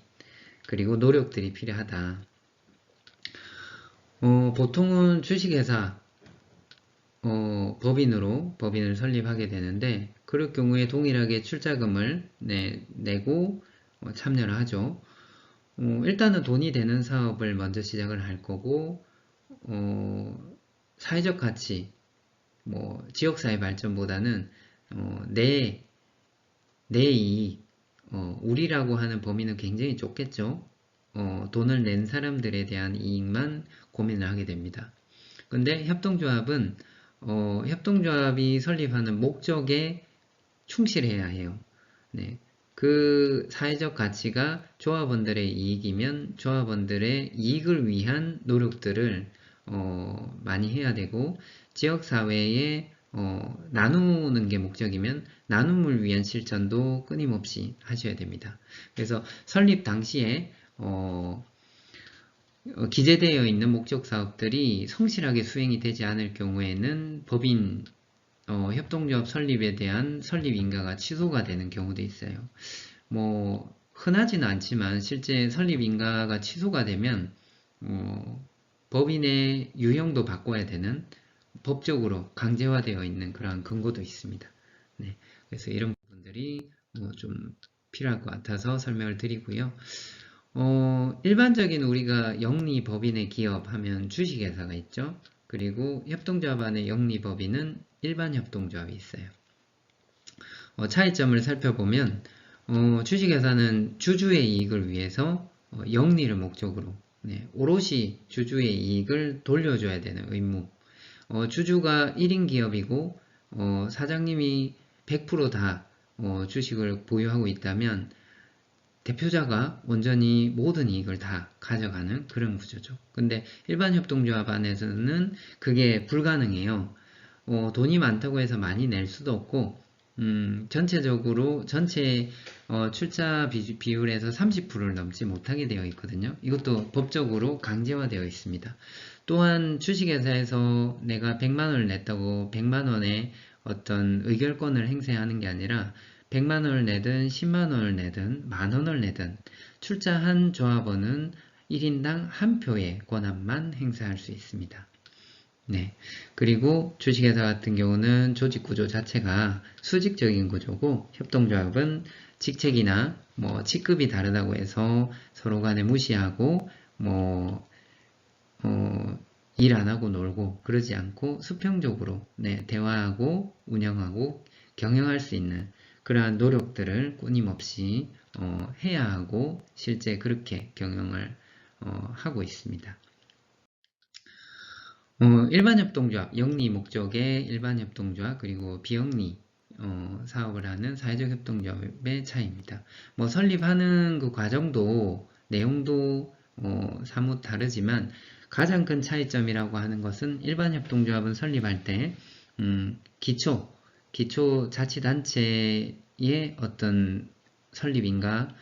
그리고 노력들이 필요하다. 보통은 주식회사 법인을 설립하게 되는데 그럴 경우에 동일하게 출자금을 내고 참여를 하죠. 일단은 돈이 되는 사업을 먼저 시작을 할 거고 사회적 가치, 뭐 지역사회 발전보다는 내 이익, 우리라고 하는 범위는 굉장히 좁겠죠. 돈을 낸 사람들에 대한 이익만 고민을 하게 됩니다. 근데 협동조합은 협동조합이 설립하는 목적에 충실해야 해요. 네. 그 사회적 가치가 조합원들의 이익이면 조합원들의 이익을 위한 노력들을 많이 해야 되고 지역사회에 나누는 게 목적이면 나눔을 위한 실천도 끊임없이 하셔야 됩니다. 그래서 설립 당시에 기재되어 있는 목적 사업들이 성실하게 수행이 되지 않을 경우에는 법인 협동조합 설립에 대한 설립 인가가 취소가 되는 경우도 있어요. 뭐 흔하지는 않지만 실제 설립 인가가 취소가 되면 법인의 유형도 바꿔야 되는 법적으로 강제화되어 있는 그런 근거도 있습니다. 네, 그래서 이런 부분들이 좀 필요할 것 같아서 설명을 드리고요. 일반적인 우리가 영리법인의 기업 하면 주식회사가 있죠. 그리고 협동조합 안에 영리법인은 일반 협동조합이 있어요. 차이점을 살펴보면 주식회사는 주주의 이익을 위해서 영리를 목적으로 오롯이 주주의 이익을 돌려줘야 되는 의무 주주가 1인 기업이고 사장님이 100%다 주식을 보유하고 있다면 대표자가 온전히 모든 이익을 다 가져가는 그런 구조죠. 근데 일반 협동조합 안에서는 그게 불가능해요. 돈이 많다고 해서 많이 낼 수도 없고, 전체적으로, 전체 출자 비율에서 30%를 넘지 못하게 되어 있거든요. 이것도 법적으로 강제화되어 있습니다. 또한 주식회사에서 내가 100만원을 냈다고 100만원의 어떤 의결권을 행사하는 게 아니라 100만원을 내든 10만원을 내든 만원을 내든 출자한 조합원은 1인당 한 표의 권한만 행사할 수 있습니다. 네. 그리고 주식회사 같은 경우는 조직 구조 자체가 수직적인 구조고, 협동조합은 직책이나 뭐 직급이 다르다고 해서 서로 간에 무시하고 뭐 일 안 하고 놀고 그러지 않고 수평적으로 대화하고 운영하고 경영할 수 있는 그러한 노력들을 끊임없이 해야 하고, 실제 그렇게 경영을 하고 있습니다. 일반 협동조합, 영리 목적의 일반 협동조합, 그리고 비영리 사업을 하는 사회적 협동조합의 차이입니다. 뭐 설립하는 그 과정도 내용도 사뭇 다르지만, 가장 큰 차이점이라고 하는 것은 일반 협동조합은 설립할 때 기초 자치단체의 어떤 설립인가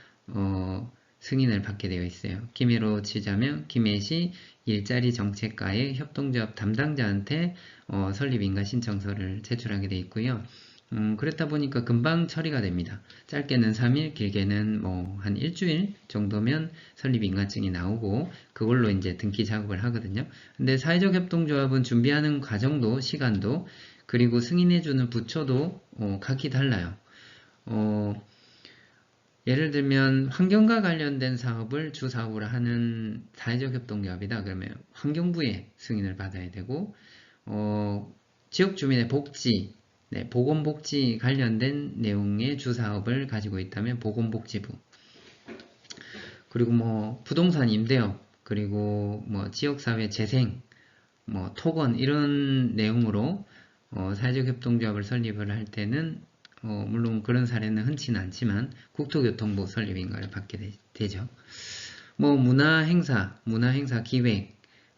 승인을 받게 되어 있어요. 김해로 치자면 김해시 일자리 정책과의 협동조합 담당자한테 설립인가 신청서를 제출하게 되어 있고요. 그렇다 보니까 금방 처리가 됩니다. 짧게는 3일, 길게는 뭐 한 일주일 정도면 설립인가증이 나오고, 그걸로 이제 등기 작업을 하거든요. 근데 사회적 협동조합은 준비하는 과정도, 시간도, 그리고 승인해주는 부처도 각기 달라요. 예를 들면 환경과 관련된 사업을 주사업으로 하는 사회적 협동조합이다 그러면 환경부의 승인을 받아야 되고, 지역 주민의 복지, 보건복지 관련된 내용의 주사업을 가지고 있다면 보건복지부, 그리고 뭐 부동산 임대업, 그리고 뭐 지역사회 재생, 뭐 토건 이런 내용으로 사회적 협동조합을 설립을 할 때는 물론 그런 사례는 흔치는 않지만 국토교통부 설립인가를 받게 되죠. 뭐 문화행사 기획,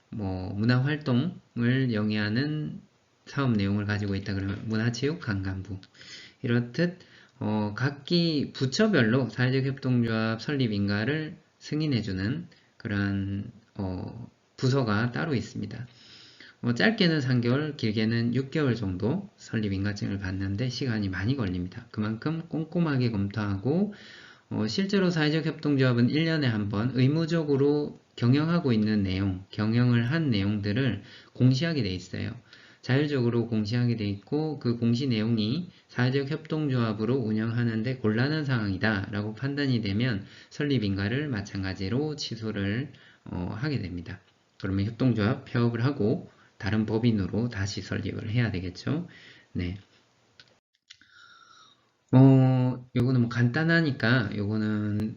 뭐 문화활동을 영위하는 사업 내용을 가지고 있다 그러면 문화체육관광부, 이렇듯 각기 부처별로 사회적 협동조합 설립인가를 승인해주는 그러한 부서가 따로 있습니다. 짧게는 3개월, 길게는 6개월 정도 설립인가증을 받는데 시간이 많이 걸립니다. 그만큼 꼼꼼하게 검토하고, 실제로 사회적 협동조합은 1년에 한 번 의무적으로 경영하고 있는 내용, 경영을 한 내용들을 공시하게 돼 있어요. 자율적으로 공시하게 돼 있고, 그 공시 내용이 사회적 협동조합으로 운영하는데 곤란한 상황이다 라고 판단이 되면 설립인가를 마찬가지로 취소를 하게 됩니다. 그러면 협동조합 폐업을 하고 다른 법인으로 다시 설립을 해야 되겠죠. 네. 요거는 뭐 간단하니까 요거는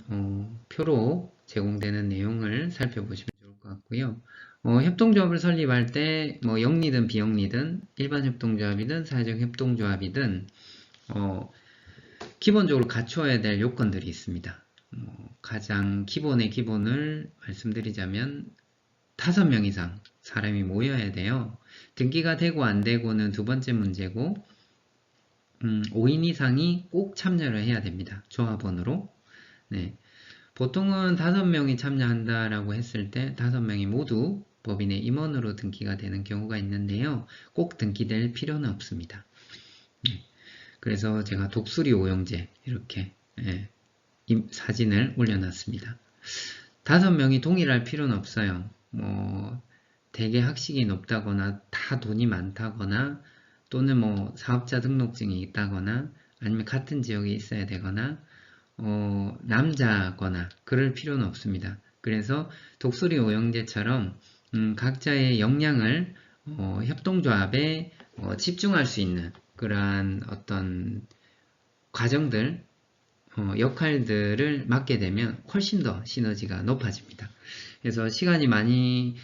표로 제공되는 내용을 살펴보시면 좋을 것 같고요. 협동조합을 설립할 때 뭐 영리든 비영리든 일반 협동조합이든 사회적 협동조합이든 기본적으로 갖추어야 될 요건들이 있습니다. 가장 기본의 기본을 말씀드리자면 5명 이상 사람이 모여야 돼요. 등기가 되고 안 되고는 두 번째 문제고, 5인 이상이 꼭 참여를 해야 됩니다. 조합원으로. 네. 보통은 5명이 참여한다라고 했을 때 5명이 모두 법인의 임원으로 등기가 되는 경우가 있는데요. 꼭 등기될 필요는 없습니다. 네. 그래서 제가 독수리 오영제 이렇게 사진을 올려놨습니다. 5명이 동일할 필요는 없어요. 뭐 대개 학식이 높다거나 다 돈이 많다거나 또는 뭐 사업자 등록증이 있다거나 아니면 같은 지역에 있어야 되거나 남자거나 그럴 필요는 없습니다. 그래서 독수리 오영제처럼 각자의 역량을 협동조합에 집중할 수 있는 그러한 어떤 과정들, 역할들을 맡게 되면 훨씬 더 시너지가 높아집니다. 그래서 시간이 많이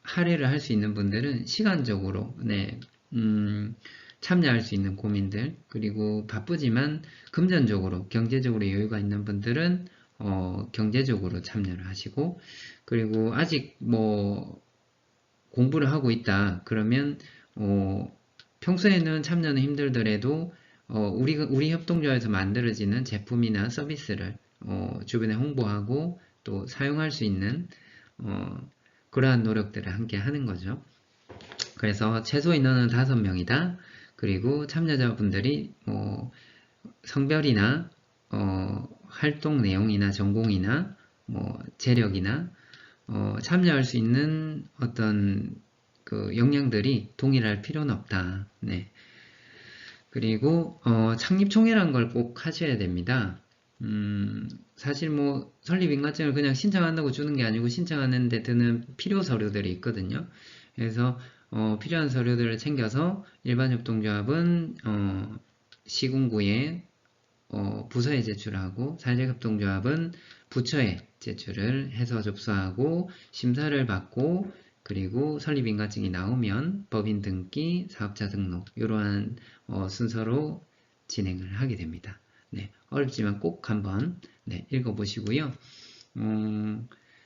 할애를 할 수 있는 분들은 시간적으로 참여할 수 있는 고민들, 그리고 바쁘지만 금전적으로 경제적으로 여유가 있는 분들은 경제적으로 참여를 하시고, 그리고 아직 뭐 공부를 하고 있다. 그러면 평소에는 참여는 힘들더라도 우리 협동조합에서 만들어지는 제품이나 서비스를 주변에 홍보하고 또 사용할 수 있는 그러한 노력들을 함께 하는 거죠. 그래서 최소 인원은 5명이다. 그리고 참여자분들이 성별이나 활동 내용이나 전공이나 재력이나 참여할 수 있는 어떤 그 역량들이 동일할 필요는 없다. 네. 그리고 창립총회란 걸 꼭 하셔야 됩니다. 사실 설립 인가증을 그냥 신청한다고 주는 게 아니고 신청하는 데 드는 필요 서류들이 있거든요. 그래서 필요한 서류들을 챙겨서 일반협동조합은 시군구에 부서에 제출하고 사회협동조합은 부처에 제출을 해서 접수하고 심사를 받고 그리고 설립인가증이 나오면 법인 등기, 사업자 등록 이러한 순서로 진행을 하게 됩니다. 네, 어렵지만 꼭 한번 읽어보시고요.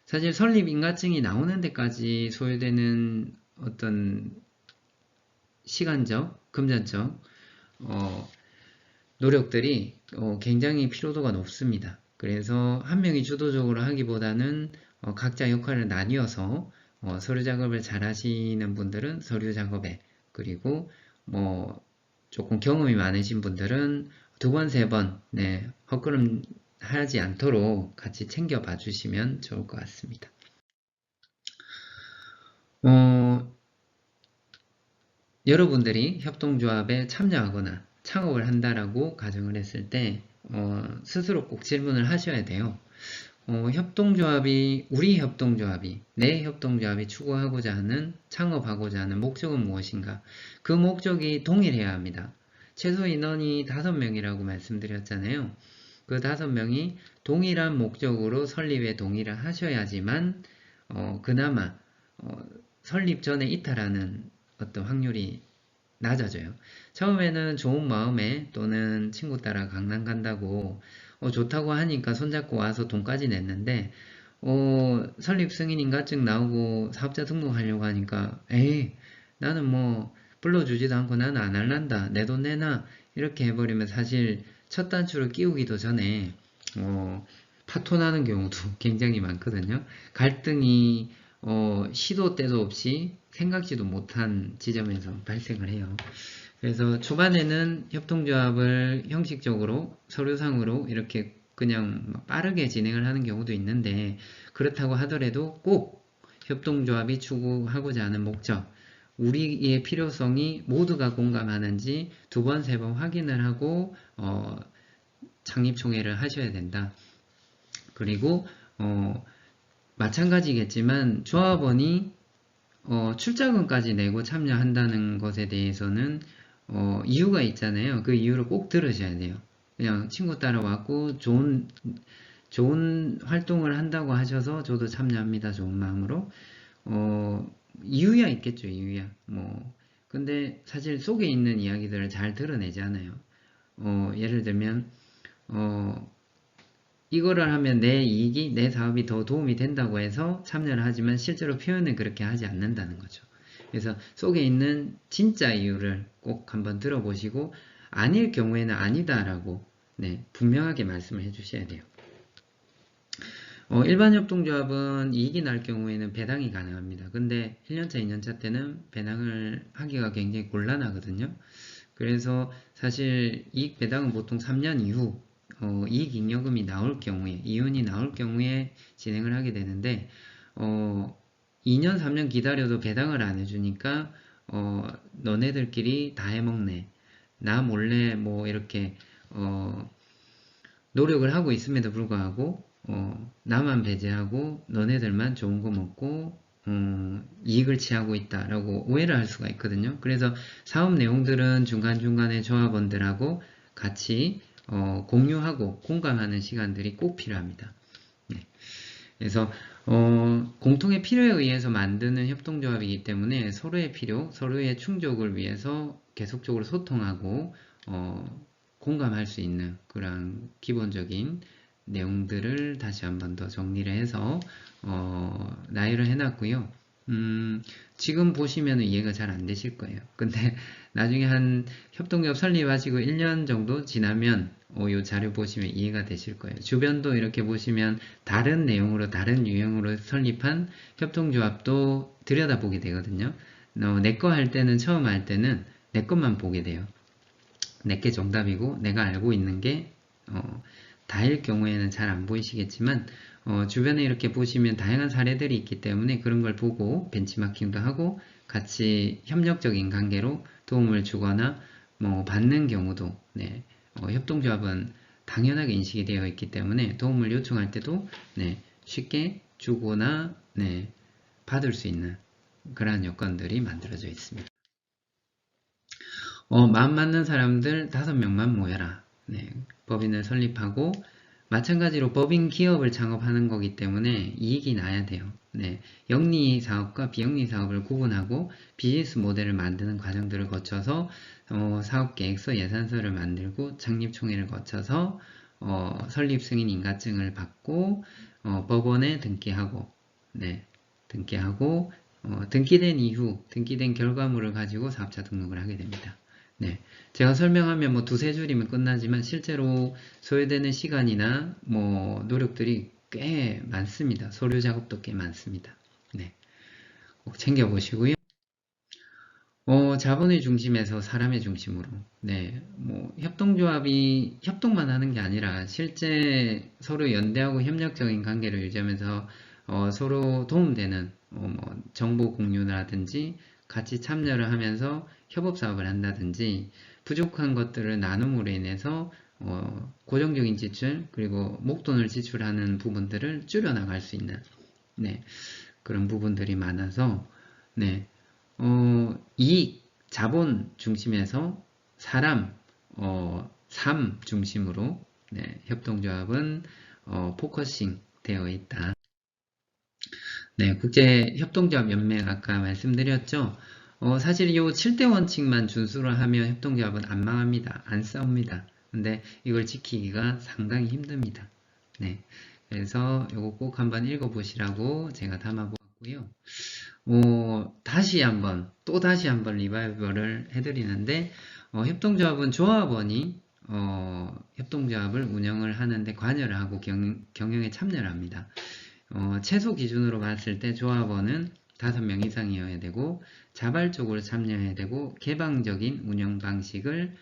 사실 설립인가증이 나오는 데까지 소요되는 어떤 시간적, 금전적 노력들이 굉장히 피로도가 높습니다. 그래서 한 명이 주도적으로 하기보다는 각자 역할을 나뉘어서 서류 작업을 잘 하시는 분들은 서류 작업에 그리고 조금 경험이 많으신 분들은 2번, 3번 헛걸음 하지 않도록 같이 챙겨봐 주시면 좋을 것 같습니다. 여러분들이 협동조합에 참여하거나 창업을 한다라고 가정을 했을 때 스스로 꼭 질문을 하셔야 돼요. 우리 협동조합이, 내 협동조합이 추구하고자 하는, 창업하고자 하는 목적은 무엇인가? 그 목적이 동일해야 합니다. 최소 인원이 5명이라고 말씀드렸잖아요. 그 5명이 동일한 목적으로 설립에 동의를 하셔야지만 그나마 설립 전에 이탈하는 어떤 확률이 낮아져요. 처음에는 좋은 마음에 또는 친구 따라 강남 간다고 좋다고 하니까 손잡고 와서 돈까지 냈는데 설립 승인 인가증 나오고 사업자 등록하려고 하니까 에이 나는 불러주지도 않고 나는 안 할란다 내 돈 내놔 이렇게 해버리면 사실 첫 단추를 끼우기도 전에 파토나는 경우도 굉장히 많거든요. 갈등이 시도 때도 없이 생각지도 못한 지점에서 발생을 해요. 그래서 초반에는 협동조합을 형식적으로 서류상으로 이렇게 그냥 빠르게 진행을 하는 경우도 있는데 그렇다고 하더라도 꼭 협동조합이 추구하고자 하는 목적, 우리의 필요성이 모두가 공감하는지 2번, 3번 확인을 하고 창립총회를 하셔야 된다. 그리고 마찬가지겠지만 조합원이 출자금까지 내고 참여한다는 것에 대해서는 이유가 있잖아요. 그 이유를 꼭 들으셔야 돼요. 그냥 친구 따라왔고 좋은 활동을 한다고 하셔서 저도 참여합니다. 좋은 마음으로 이유야 있겠죠. 이유야. 근데 사실 속에 있는 이야기들을 잘 드러내지 않아요. 예를 들면 이거를 하면 내 이익이, 내 사업이 더 도움이 된다고 해서 참여를 하지만 실제로 표현은 그렇게 하지 않는다는 거죠. 그래서 속에 있는 진짜 이유를 꼭 한번 들어보시고 아닐 경우에는 아니다라고 분명하게 말씀을 해주셔야 돼요. 일반 협동조합은 이익이 날 경우에는 배당이 가능합니다. 근데 1년차, 2년차 때는 배당을 하기가 굉장히 곤란하거든요. 그래서 사실 이익 배당은 보통 3년 이후 이익잉여금이 나올 경우에, 이윤이 나올 경우에 진행을 하게 되는데 2년, 3년 기다려도 배당을 안 해주니까 너네들끼리 다 해먹네. 나 몰래 이렇게 노력을 하고 있음에도 불구하고 나만 배제하고 너네들만 좋은 거 먹고 이익을 취하고 있다라고 오해를 할 수가 있거든요. 그래서 사업 내용들은 중간중간에 조합원들하고 같이 공유하고 공감하는 시간들이 꼭 필요합니다. 그래서 공통의 필요에 의해서 만드는 협동조합이기 때문에 서로의 필요, 서로의 충족을 위해서 계속적으로 소통하고 공감할 수 있는 그런 기본적인 내용들을 다시 한번 더 정리를 해서 나열을 해놨고요. 지금 보시면 이해가 잘 안 되실 거예요. 근데 나중에 한 협동조합 설립하시고 1년 정도 지나면 이 자료 보시면 이해가 되실 거예요. 주변도 이렇게 보시면 다른 내용으로 다른 유형으로 설립한 협동조합도 들여다보게 되거든요. 내 거 할 때는 처음 할 때는 내 것만 보게 돼요. 내게 정답이고 내가 알고 있는 게 다일 경우에는 잘 안 보이시겠지만 주변에 이렇게 보시면 다양한 사례들이 있기 때문에 그런 걸 보고 벤치마킹도 하고 같이 협력적인 관계로 도움을 주거나 뭐 받는 경우도 네, 협동조합은 당연하게 인식이 되어 있기 때문에 도움을 요청할 때도 네, 쉽게 주거나 네, 받을 수 있는 그러한 여건들이 만들어져 있습니다. 마음 맞는 사람들 5명만 모여라. 네, 법인을 설립하고 마찬가지로 법인 기업을 창업하는 거기 때문에 이익이 나야 돼요. 네, 영리 사업과 비영리 사업을 구분하고 비즈니스 모델을 만드는 과정들을 거쳐서 사업 계획서, 예산서를 만들고 창립총회를 거쳐서 설립 승인 인가증을 받고 법원에 등기하고 네, 등기하고 등기된 이후 등기된 결과물을 가지고 사업자 등록을 하게 됩니다. 네, 제가 설명하면 뭐 두세 줄이면 끝나지만 실제로 소요되는 시간이나 뭐 노력들이 꽤 많습니다. 서류 작업도 꽤 많습니다. 네, 꼭 챙겨보시고요. 자본의 중심에서 사람의 중심으로. 네, 뭐 협동조합이 협동만 하는 게 아니라 실제 서로 연대하고 협력적인 관계를 유지하면서 서로 도움되는 뭐 정보 공유라든지 같이 참여를 하면서 협업 사업을 한다든지 부족한 것들을 나눔으로 인해서 고정적인 지출 그리고 목돈을 지출하는 부분들을 줄여나갈 수 있는 네, 그런 부분들이 많아서 네, 이익, 자본 중심에서 사람, 삶 중심으로 네, 협동조합은 포커싱 되어 있다. 네, 국제협동조합연맹 아까 말씀드렸죠. 사실 이 7대 원칙만 준수를 하면 협동조합은 안 망합니다. 안 싸웁니다. 근데 이걸 지키기가 상당히 힘듭니다. 네, 그래서 이거 꼭 한번 읽어보시라고 제가 담아보았고요. 또 다시 한번 리바이벌을 해드리는데, 협동조합은 조합원이, 협동조합을 운영을 하는데 관여를 하고 경영에 참여를 합니다. 최소 기준으로 봤을 때 조합원은 5명 이상이어야 되고, 자발적으로 참여해야 되고, 개방적인 운영 방식을,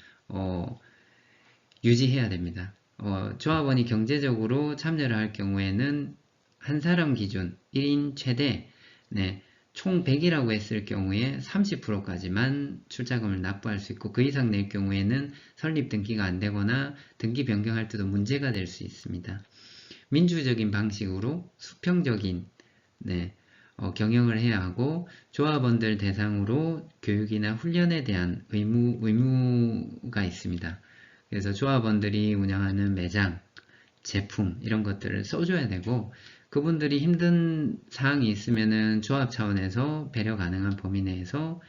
유지해야 됩니다. 조합원이 경제적으로 참여를 할 경우에는 한 사람 기준 1인 최대 네, 총 100이라고 했을 경우에 30%까지만 출자금을 납부할 수 있고 그 이상 낼 경우에는 설립 등기가 안 되거나 등기 변경할 때도 문제가 될 수 있습니다. 민주적인 방식으로 수평적인 네, 경영을 해야 하고 조합원들 대상으로 교육이나 훈련에 대한 의무가 있습니다. 그래서 조합원들이 운영하는 매장, 제품 이런 것들을 써줘야 되고 그분들이 힘든 사항이 있으면은 조합 차원에서 배려 가능한 범위 내에서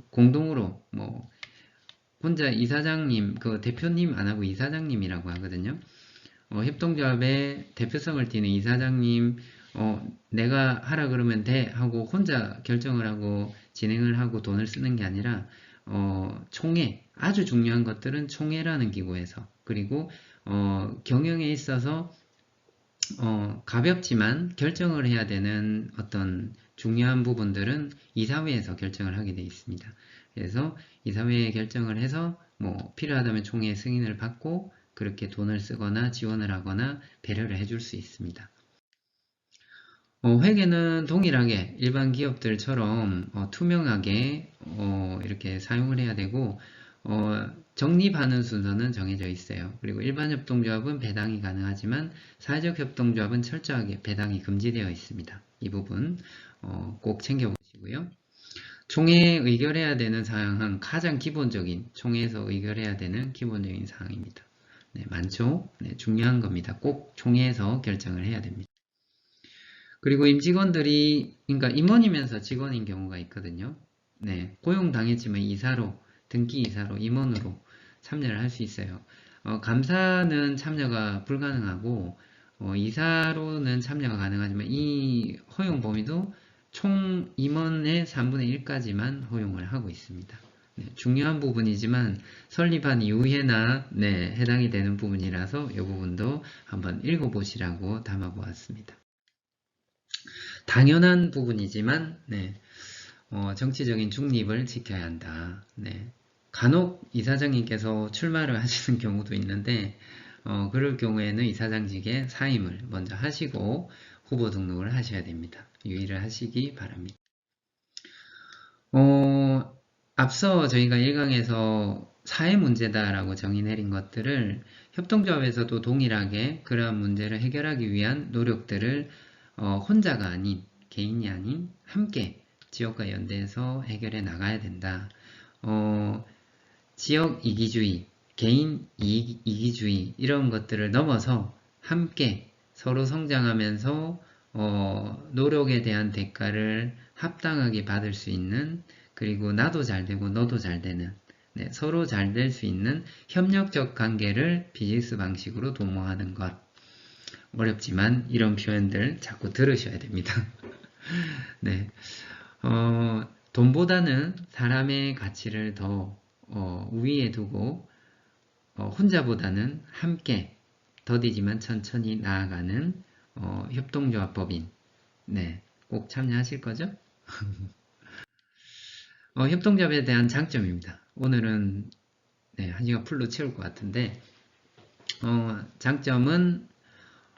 공동으로 뭐 혼자 이사장님 그 대표님 안 하고 이사장님이라고 하거든요. 협동조합의 대표성을 띠는 이사장님 내가 하라 그러면 돼 하고 혼자 결정을 하고 진행을 하고 돈을 쓰는 게 아니라 총회 아주 중요한 것들은 총회라는 기구에서 그리고 경영에 있어서 가볍지만 결정을 해야 되는 어떤 중요한 부분들은 이사회에서 결정을 하게 되어 있습니다. 그래서 이사회에 결정을 해서 뭐 필요하다면 총회 승인을 받고 그렇게 돈을 쓰거나 지원을 하거나 배려를 해줄 수 있습니다. 회계는 동일하게 일반 기업들처럼 투명하게 이렇게 사용을 해야 되고 적립하는 순서는 정해져 있어요. 그리고 일반 협동조합은 배당이 가능하지만 사회적 협동조합은 철저하게 배당이 금지되어 있습니다. 이 부분 꼭 챙겨보시고요. 총회에 의결해야 되는 사항은 가장 기본적인 총회에서 의결해야 되는 기본적인 사항입니다. 네, 많죠? 네, 중요한 겁니다. 꼭 총회에서 결정을 해야 됩니다. 그리고 임직원들이, 그러니까 임원이면서 직원인 경우가 있거든요. 네, 고용당했지만 이사로, 등기 이사로, 임원으로 참여를 할 수 있어요. 감사는 참여가 불가능하고, 이사로는 참여가 가능하지만 이 허용 범위도 총 임원의 3분의 1까지만 허용을 하고 있습니다. 네, 중요한 부분이지만 설립한 이후에나 해당이 되는 부분이라서 이 부분도 한번 읽어보시라고 담아보았습니다. 당연한 부분이지만 정치적인 중립을 지켜야 한다. 간혹 이사장님께서 출마를 하시는 경우도 있는데 그럴 경우에는 이사장직에 사임을 먼저 하시고 후보 등록을 하셔야 됩니다. 유의를 하시기 바랍니다. 앞서 저희가 1강에서 사회 문제다라고 정의 내린 것들을 협동조합에서도 동일하게 그러한 문제를 해결하기 위한 노력들을 혼자가 아닌, 개인이 아닌 함께 지역과 연대해서 해결해 나가야 된다. 지역 이기주의, 개인 이기주의 이런 것들을 넘어서 함께 서로 성장하면서 노력에 대한 대가를 합당하게 받을 수 있는, 그리고 나도 잘 되고 너도 잘 되는, 서로 잘 될 수 있는 협력적 관계를 비즈니스 방식으로 도모하는 것. 어렵지만 이런 표현들 자꾸 들으셔야 됩니다. 돈보다는 사람의 가치를 더 우위에 두고 혼자보다는 함께 더디지만 천천히 나아가는 협동조합법인 꼭 참여하실 거죠? 협동조합에 대한 장점입니다. 오늘은 1시간 풀로 채울 것 같은데 장점은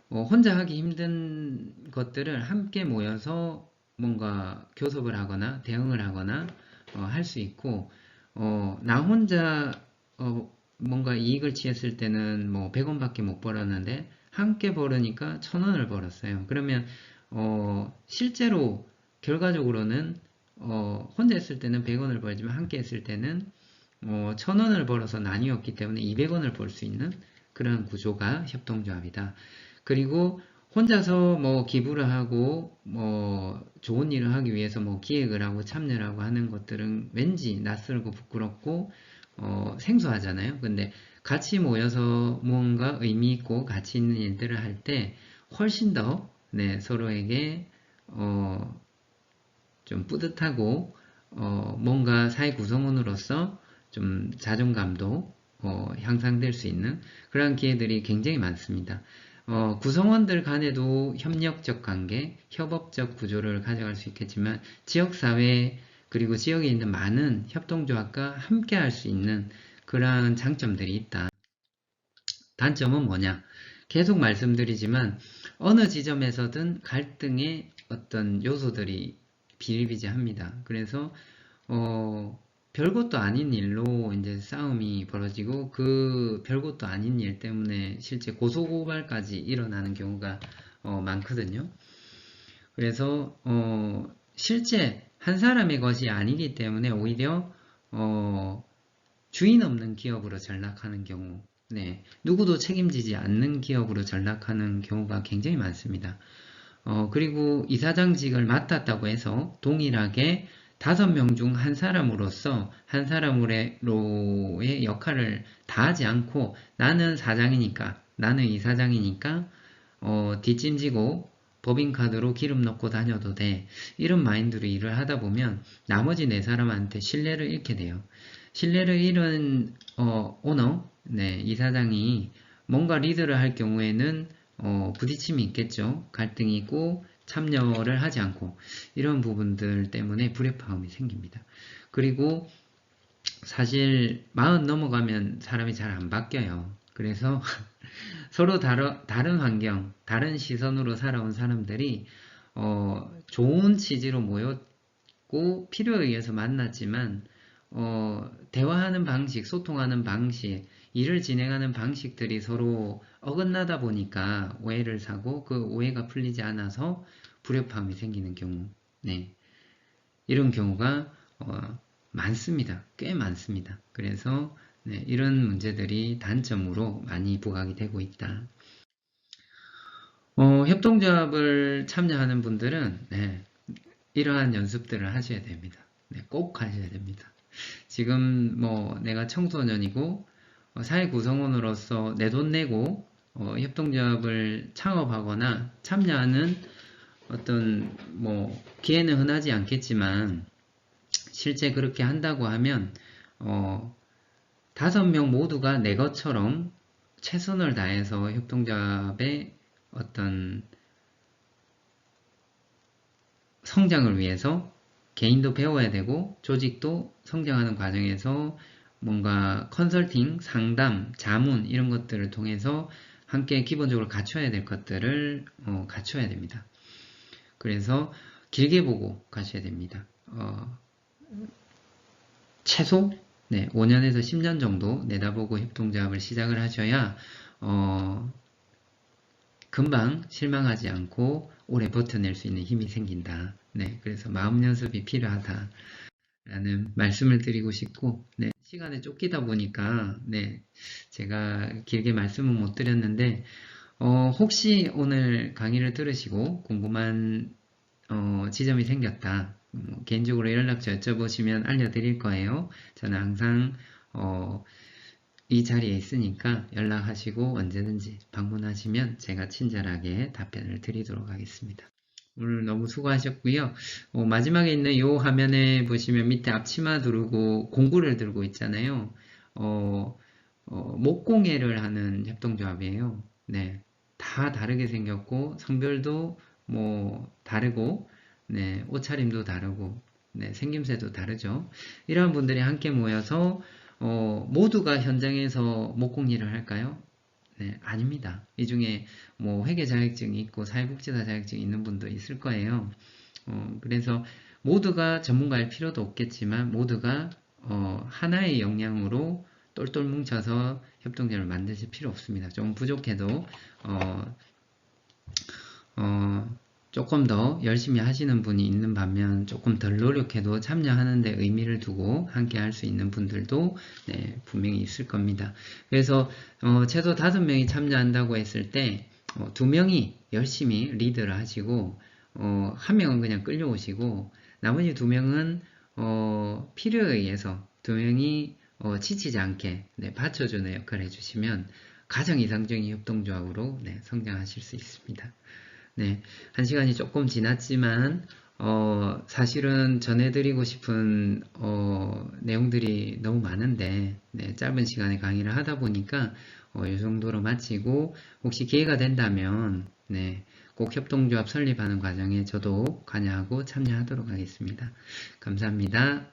혼자 하기 힘든 것들을 함께 모여서 뭔가 교섭을 하거나 대응을 하거나 할 수 있고 나 혼자 뭔가 이익을 취했을 때는 뭐 100원밖에 못 벌었는데 함께 벌으니까 1000원을 벌었어요. 그러면 실제로 결과적으로는 혼자 했을 때는 100원을 벌지만 함께 했을 때는 1000원을 벌어서 나뉘었기 때문에 200원을 벌 수 있는 그런 구조가 협동조합이다. 그리고 혼자서 뭐 기부를 하고 뭐 좋은 일을 하기 위해서 뭐 기획을 하고 참여를 하고 하는 것들은 왠지 낯설고 부끄럽고 생소하잖아요. 근데 같이 모여서 뭔가 의미 있고 가치 있는 일들을 할 때 훨씬 더 서로에게 좀 뿌듯하고 뭔가 사회 구성원으로서 좀 자존감도 향상될 수 있는 그런 기회들이 굉장히 많습니다. 구성원들 간에도 협력적 관계, 협업적 구조를 가져갈 수 있겠지만 지역사회 그리고 지역에 있는 많은 협동조합과 함께 할 수 있는 그러한 장점들이 있다. 단점은 뭐냐? 계속 말씀드리지만 어느 지점에서든 갈등의 어떤 요소들이 비일비재합니다. 그래서 별것도 아닌 일로 이제 싸움이 벌어지고 그 별것도 아닌 일 때문에 실제 고소고발까지 일어나는 경우가 많거든요. 그래서 실제 한 사람의 것이 아니기 때문에 오히려 주인 없는 기업으로 전락하는 경우, 누구도 책임지지 않는 기업으로 전락하는 경우가 굉장히 많습니다. 그리고 이사장직을 맡았다고 해서 동일하게 5명 중 한 사람으로서 한 사람으로의 역할을 다하지 않고 나는 사장이니까 나는 이사장이니까 뒷짐지고 법인카드로 기름 넣고 다녀도 돼. 이런 마인드로 일을 하다 보면 나머지 4사람한테 신뢰를 잃게 돼요. 신뢰를 잃은 오너, 이사장이 뭔가 리드를 할 경우에는 부딪힘이 있겠죠. 갈등이 있고 참여를 하지 않고 이런 부분들 때문에 불협화음이 생깁니다. 그리고 사실 40 넘어가면 사람이 잘 안 바뀌어요. 그래서 서로 다른 환경, 다른 시선으로 살아온 사람들이 좋은 취지로 모였고 필요에 의해서 만났지만 대화하는 방식, 소통하는 방식, 일을 진행하는 방식들이 서로 어긋나다 보니까 오해를 사고 그 오해가 풀리지 않아서 불협화음이 생기는 경우, 이런 경우가 많습니다. 꽤 많습니다. 그래서 이런 문제들이 단점으로 많이 부각이 되고 있다. 협동조합을 참여하는 분들은 이러한 연습들을 하셔야 됩니다. 꼭 하셔야 됩니다. 지금 뭐 내가 청소년이고 사회 구성원으로서 내 돈 내고 협동조합을 창업하거나 참여하는 어떤 기회는 흔하지 않겠지만 실제 그렇게 한다고 하면 5명 모두가 내 것처럼 최선을 다해서 협동조합의 어떤 성장을 위해서 개인도 배워야 되고 조직도 성장하는 과정에서 뭔가 컨설팅, 상담, 자문 이런 것들을 통해서 함께 기본적으로 갖춰야 될 것들을 갖춰야 됩니다. 그래서 길게 보고 가셔야 됩니다. 최소 5년에서 10년 정도 내다보고 협동조합을 시작을 하셔야 금방 실망하지 않고 오래 버텨낼 수 있는 힘이 생긴다. 그래서 마음 연습이 필요하다. 라는 말씀을 드리고 싶고, 시간에 쫓기다 보니까, 제가 길게 말씀은 못 드렸는데, 혹시 오늘 강의를 들으시고 궁금한, 지점이 생겼다. 개인적으로 연락처 여쭤보시면 알려드릴 거예요. 저는 항상, 이 자리에 있으니까 연락하시고 언제든지 방문하시면 제가 친절하게 답변을 드리도록 하겠습니다. 오늘 너무 수고하셨고요. 마지막에 있는 이 화면에 보시면 밑에 앞치마 두르고 공구를 들고 있잖아요. 목공예를 하는 협동조합이에요. 다 다르게 생겼고 성별도 다르고 옷차림도 다르고 생김새도 다르죠. 이런 분들이 함께 모여서 모두가 현장에서 목공일을 할까요? 아닙니다. 이 중에 회계 자격증이 있고 사회복지사 자격증이 있는 분도 있을 거예요. 그래서 모두가 전문가일 필요도 없겠지만 모두가 하나의 역량으로 똘똘 뭉쳐서 협동조합을 만드실 필요 없습니다. 좀 부족해도 조금 더 열심히 하시는 분이 있는 반면 조금 덜 노력해도 참여하는 데 의미를 두고 함께 할 수 있는 분들도 분명히 있을 겁니다. 그래서 최소 5명이 참여한다고 했을 때 2명이 열심히 리드를 하시고 1명은 그냥 끌려오시고 나머지 2명은 필요에 의해서 2명이 지치지 않게 받쳐주는 역할을 해주시면 가장 이상적인 협동조합으로 성장하실 수 있습니다. 1시간이 조금 지났지만 사실은 전해드리고 싶은 내용들이 너무 많은데 짧은 시간에 강의를 하다 보니까 이 정도로 마치고 혹시 기회가 된다면 꼭 협동조합 설립하는 과정에 저도 관여하고 참여하도록 하겠습니다. 감사합니다.